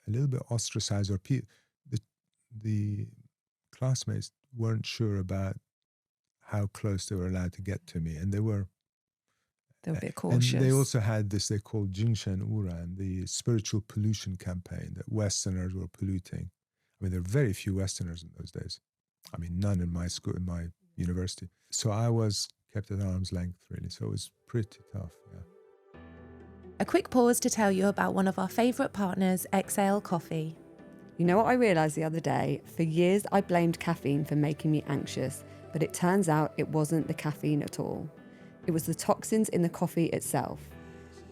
a little bit ostracized, or the classmates weren't sure about how close they were allowed to get to me. And they were a bit cautious. And they also had this they called Jingshen Uran, the spiritual pollution campaign, that Westerners were polluting. I mean, there were very few Westerners in those days. I mean, none in my school, in my university. So I was kept at arm's length, really. So it was pretty tough, yeah. A quick pause to tell you about one of our favourite partners, Exhale Coffee. You know what I realised the other day? For years, I blamed caffeine for making me anxious, but it turns out it wasn't the caffeine at all. It was the toxins in the coffee itself.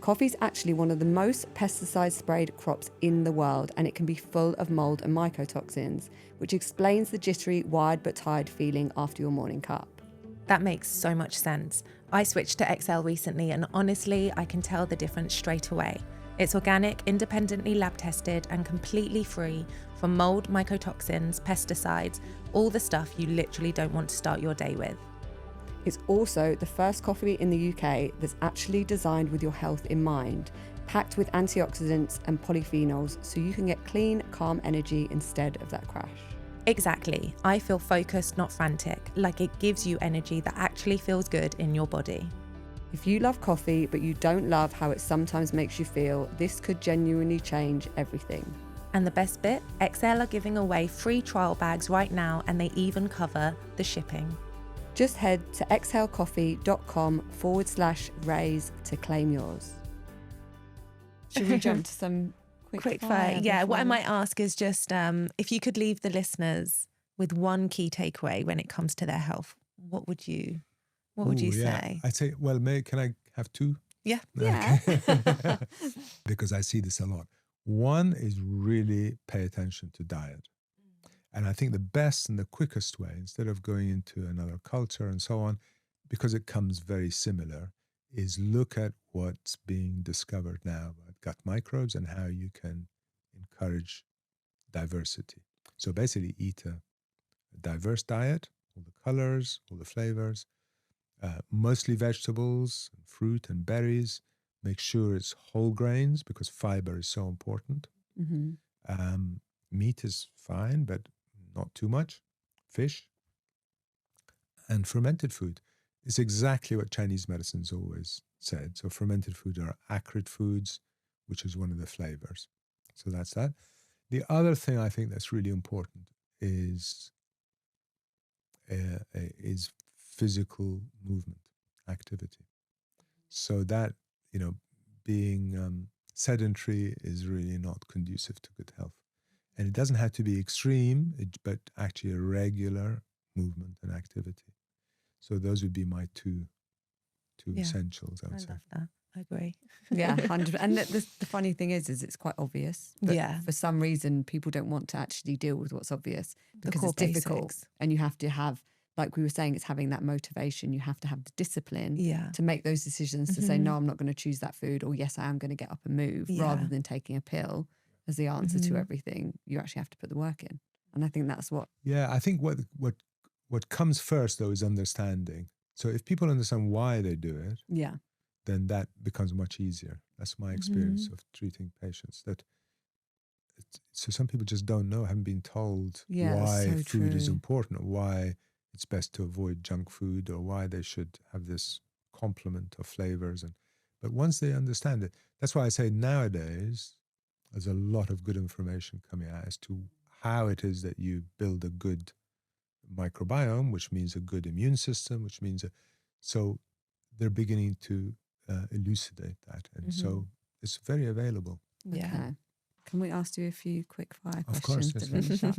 Coffee is actually one of the most pesticide-sprayed crops in the world, and it can be full of mould and mycotoxins, which explains the jittery, wired but tired feeling after your morning cup. That makes so much sense. I switched to Exhale recently, and honestly, I can tell the difference straight away. It's organic, independently lab tested, and completely free from mold, mycotoxins, pesticides, all the stuff you literally don't want to start your day with. It's also the first coffee in the UK that's actually designed with your health in mind, packed with antioxidants and polyphenols so you can get clean, calm energy instead of that crash. Exactly. I feel focused, not frantic, like it gives you energy that actually feels good in your body. If you love coffee but you don't love how it sometimes makes you feel, this could genuinely change everything. And the best bit? Exhale are giving away free trial bags right now, and they even cover the shipping. Just head to exhalecoffee.com/raise to claim yours. Should we jump to some quick fire? Yeah, what I might ask is just if you could leave the listeners with one key takeaway when it comes to their health, what would you say? I'd say, well, can I have two? Yeah. Yeah. Okay. Because I see this a lot. One is really pay attention to diet. And I think the best and the quickest way, instead of going into another culture and so on, because it comes very similar, is look at what's being discovered now about gut microbes and how you can encourage diversity. So basically eat a diverse diet, all the colors, all the flavors, mostly vegetables, and fruit and berries. Make sure it's whole grains because fiber is so important. Mm-hmm. Meat is fine, but not too much. Fish and fermented food is exactly what Chinese medicine's always said. So fermented food are acrid foods, which is one of the flavors. So that's that. The other thing I think that's really important is physical movement, activity. So that, being sedentary is really not conducive to good health. And it doesn't have to be extreme, but actually a regular movement and activity. So those would be my two essentials, I would say. I love that. I agree. Yeah, 100%. And the funny thing is it's quite obvious. But Yeah. for some reason, people don't want to actually deal with what's obvious because core it's difficult. basics. And you have to have, like we were saying, it's having that motivation. You have to have the discipline to make those decisions to say, no, I'm not going to choose that food, or yes, I am going to get up and move, rather than taking a pill as the answer to everything. You actually have to put the work in. And I think that's what... Yeah, I think what comes first, though, is understanding. So if people understand why they do it, then that becomes much easier. That's my experience of treating patients. So some people just don't know, haven't been told why food is important, or why it's best to avoid junk food, or why they should have this complement of flavors. But once they understand it, that's why I say nowadays there's a lot of good information coming out as to how it is that you build a good microbiome, which means a good immune system, which means so they're beginning to elucidate that. And so it's very available. Yeah. Okay. Can we ask you a few quick fire Of questions course, to yes. finish up?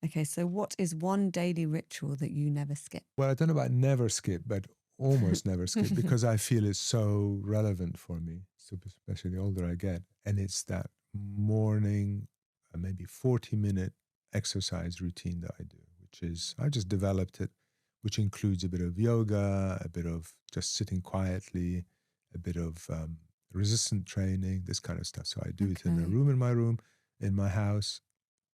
Okay, so what is one daily ritual that you never skip? Well, I don't know about never skip, but almost never skip, because I feel it's so relevant for me, so especially the older I get. And it's that morning, maybe 40-minute exercise routine that I do, which is, I just developed it, which includes a bit of yoga, a bit of just sitting quietly, a bit of resistant training, this kind of stuff. So I do it in a Okay. room, in my house,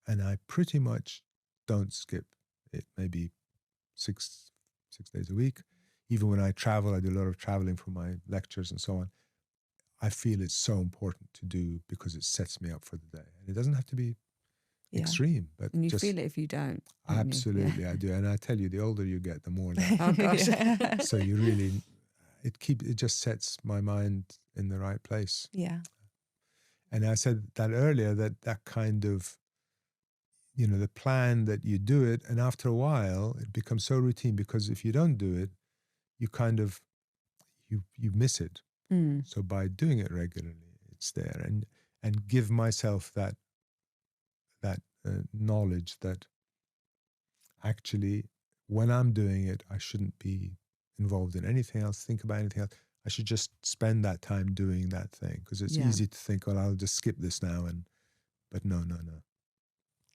and I pretty much don't skip it, maybe six days a week. Even when I travel, I do a lot of traveling for my lectures and so on. I feel it's so important to do because it sets me up for the day. And it doesn't have to be extreme, but And you just feel it if you don't. Don't absolutely, you? Yeah. I do. And I tell you, the older you get, the more that. Oh gosh. Yeah. So you really, it just sets my mind in the right place. Yeah. And I said that earlier, that kind of, the plan that you do it, and after a while it becomes so routine, because if you don't do it, you kind of, you miss it. So by doing it regularly, it's there, and give myself that knowledge that actually when I'm doing it, I shouldn't be involved in anything else, think about anything else. I should just spend that time doing that thing, because it's Yeah. easy to think, well, I'll just skip this now, but no.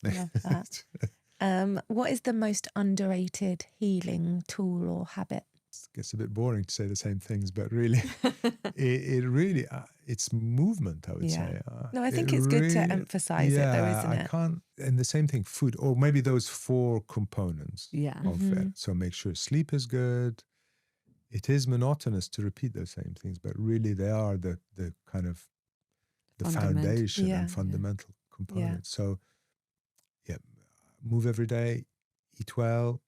Love that. What is the most underrated healing tool or habit? It gets a bit boring to say the same things, but really, it really, it's movement, I would say. No, I think it's good to emphasize it though, isn't it? I can't, and the same thing, food, or maybe those 4 components Yeah. of it. So make sure sleep is good. It is monotonous to repeat those same things, but really they are the kind of the foundation Yeah. and fundamental components. So yeah, move every day, eat well,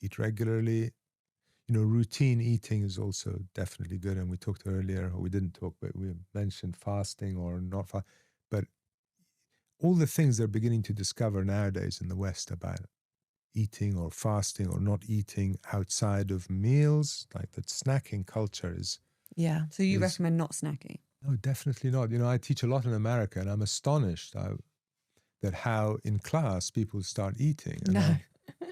eat regularly. Routine eating is also definitely good. And we talked earlier, or we didn't talk, but we mentioned fasting or not fast. But all the things they're beginning to discover nowadays in the West about eating or fasting or not eating outside of meals, like that snacking culture is. Yeah. So you recommend not snacking? No, definitely not. I teach a lot in America, and I'm astonished that how in class people start eating.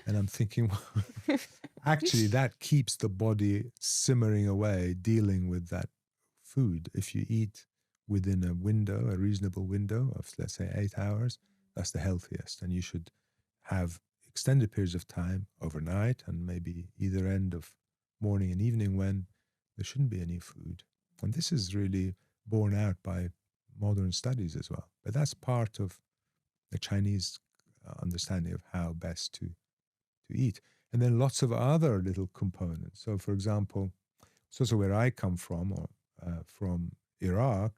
And I'm thinking, well, actually, that keeps the body simmering away, dealing with that food. If you eat within a reasonable window of, let's say, 8 hours, that's the healthiest. And you should have extended periods of time overnight and maybe either end of morning and evening when there shouldn't be any food. And this is really borne out by modern studies as well. But that's part of the Chinese understanding of how best to eat. And then lots of other little components. So, for example, it's also where I come from, or from Iraq.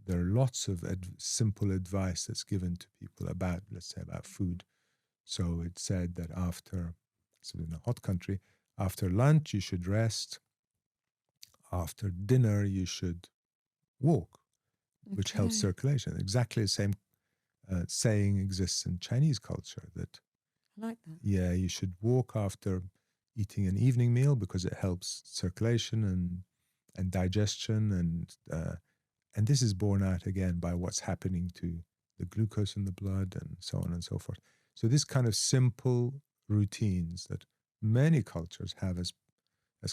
There are lots of simple advice that's given to people about, let's say, about food. So it's said that so in a hot country, after lunch you should rest. After dinner you should walk, which helps circulation. Exactly the same saying exists in Chinese culture, that I like that. yeah, you should walk after eating an evening meal because it helps circulation and digestion, and this is borne out again by what's happening to the glucose in the blood and so on and so forth. So this kind of simple routines that many cultures have as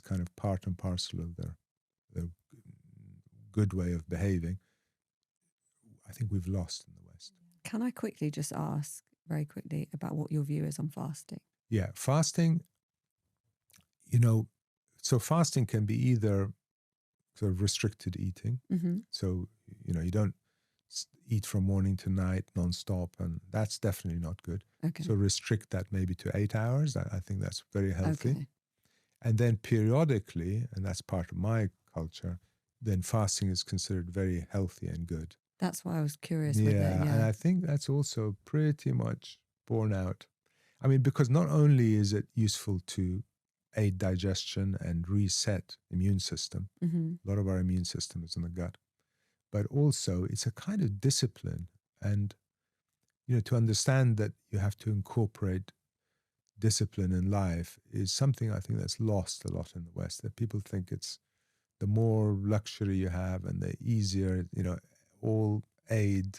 kind of part and parcel of their good way of behaving, I think we've lost in the West. Can I quickly just ask very quickly about what your view is on fasting? Yeah, fasting, so fasting can be either sort of restricted eating. So, you don't eat from morning to night nonstop, and that's definitely not good. Okay. So restrict that maybe to 8 hours. I think that's very healthy. Okay. And then periodically, and that's part of my culture, then fasting is considered very healthy and good. That's why I was curious. Yeah, and I think that's also pretty much borne out. I mean, because not only is it useful to aid digestion and reset immune system, a lot of our immune system is in the gut, but also it's a kind of discipline. And, to understand that you have to incorporate discipline in life is something I think that's lost a lot in the West, that people think it's the more luxury you have and the easier, all aid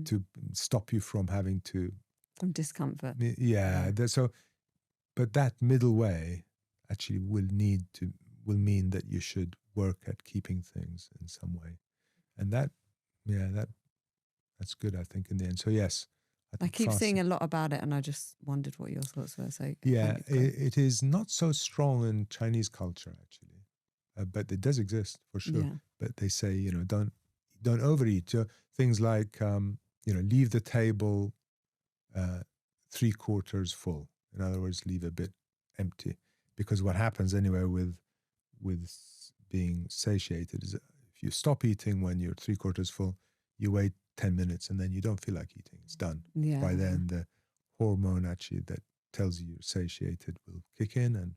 to stop you from having to. From discomfort. Yeah. But that middle way actually will mean that you should work at keeping things in some way. And that's good, I think, in the end. So yes. I keep seeing a lot about it, and I just wondered what your thoughts were. So it is not so strong in Chinese culture, actually, but it does exist for sure. Yeah. But they say, don't overeat. Things like, leave the table 3/4 full. In other words, leave a bit empty, because what happens anyway with being satiated is if you stop eating when you're 3/4 full, you wait 10 minutes and then you don't feel like eating. It's done. Yeah. By then, the hormone actually that tells you you're satiated will kick in. And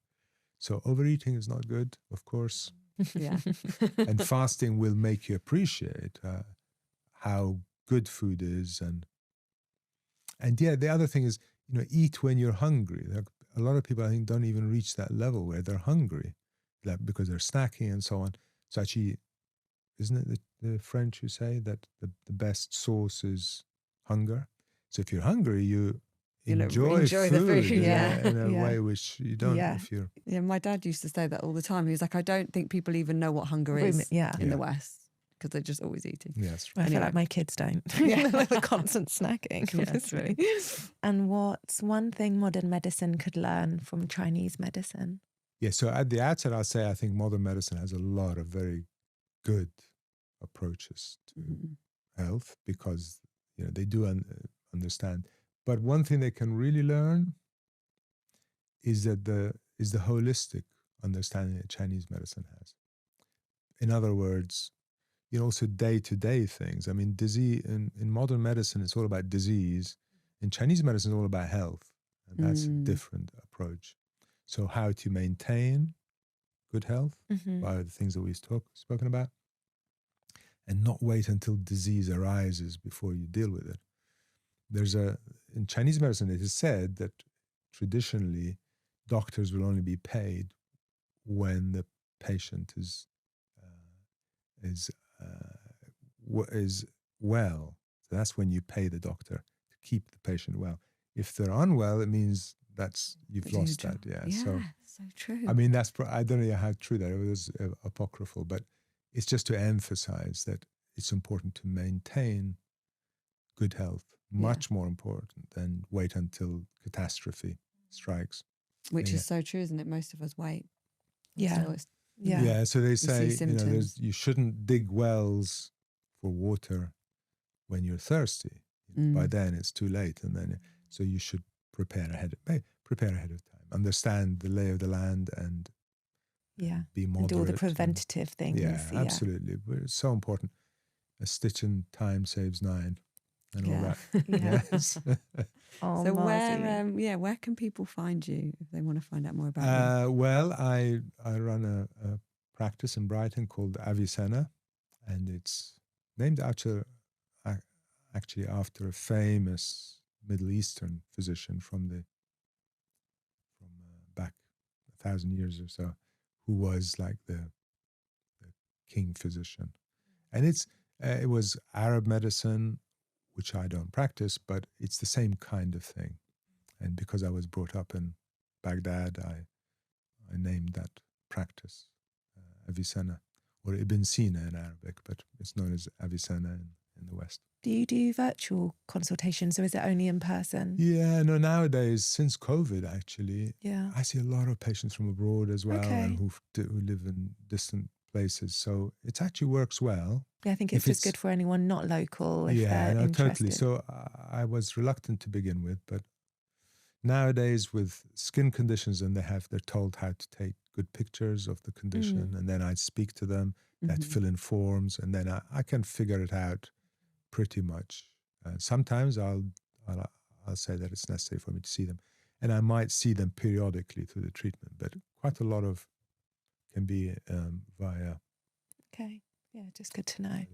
so overeating is not good, of course. Yeah. And fasting will make you appreciate how good food is. And the other thing is, eat when you're hungry. A lot of people, I think, don't even reach that level where they're hungry, because they're snacking and so on. So actually, isn't it the French who say that the best sauce is hunger? So if you're hungry, you enjoy the food, in a way which you don't if you're... Yeah, my dad used to say that all the time. He was like, I don't think people even know what hunger is in the West, because they're just always eating. Yes. I feel like my kids don't. The constant snacking. Yes, And what's one thing modern medicine could learn from Chinese medicine? Yeah, so at the outset, I'll say I think modern medicine has a lot of very good approaches to health, because they do understand. But one thing they can really learn is the holistic understanding that Chinese medicine has. In other words, also day-to-day things. I mean, disease in modern medicine, it's all about disease. In Chinese medicine, it's all about health, and that's a different approach. So how to maintain good health by the things that we've spoken about, and not wait until disease arises before you deal with it. In Chinese medicine, it is said that traditionally doctors will only be paid when the patient is well. So that's when you pay the doctor to keep the patient well. If they're unwell, it means you've lost that. Yeah. So true. I mean, I don't know how true that is. It was apocryphal, but it's just to emphasize that it's important to maintain good health, much more important than wait until catastrophe strikes. Which is so true, isn't it? Most of us wait. Yeah. Yeah. So they say, you shouldn't dig wells for water when you're thirsty. By then it's too late. And then, so you should prepare ahead of time, understand the lay of the land, and be moderate. And do all the preventative things. Yeah, absolutely. It's so important. A stitch in time saves 9. And all that. Yes. So where can people find you if they want to find out more about you? Well, I run a practice in Brighton called Avicenna, and it's named actually after a famous Middle Eastern physician from back 1,000 years or so, who was like the king physician. And it was Arab medicine, which I don't practice, but it's the same kind of thing. And because I was brought up in Baghdad, I named that practice Avicenna, or Ibn Sina in Arabic, but it's known as Avicenna in the West. Do you do virtual consultations, or is it only in person? Yeah, no, nowadays, since COVID, actually, I see a lot of patients from abroad as well, and who live in distant places. So it actually works well. Yeah, I think it's just good for anyone not local if they're interested. Totally. So I was reluctant to begin with, but nowadays with skin conditions, and they're told how to take good pictures of the condition, and then I speak to them, that fill in forms, and then I can figure it out pretty much. Sometimes I'll say that it's necessary for me to see them, and I might see them periodically through the treatment, but quite a lot of can be via. Okay. Yeah, just good to know.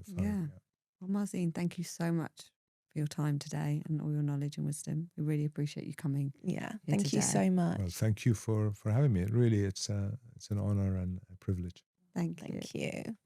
Well, Mazin, thank you so much for your time today and all your knowledge and wisdom. We really appreciate you coming. Yeah, thank you so much. Well, thank you for having me. Really, it's an honor and a privilege. Thank you. Thank you.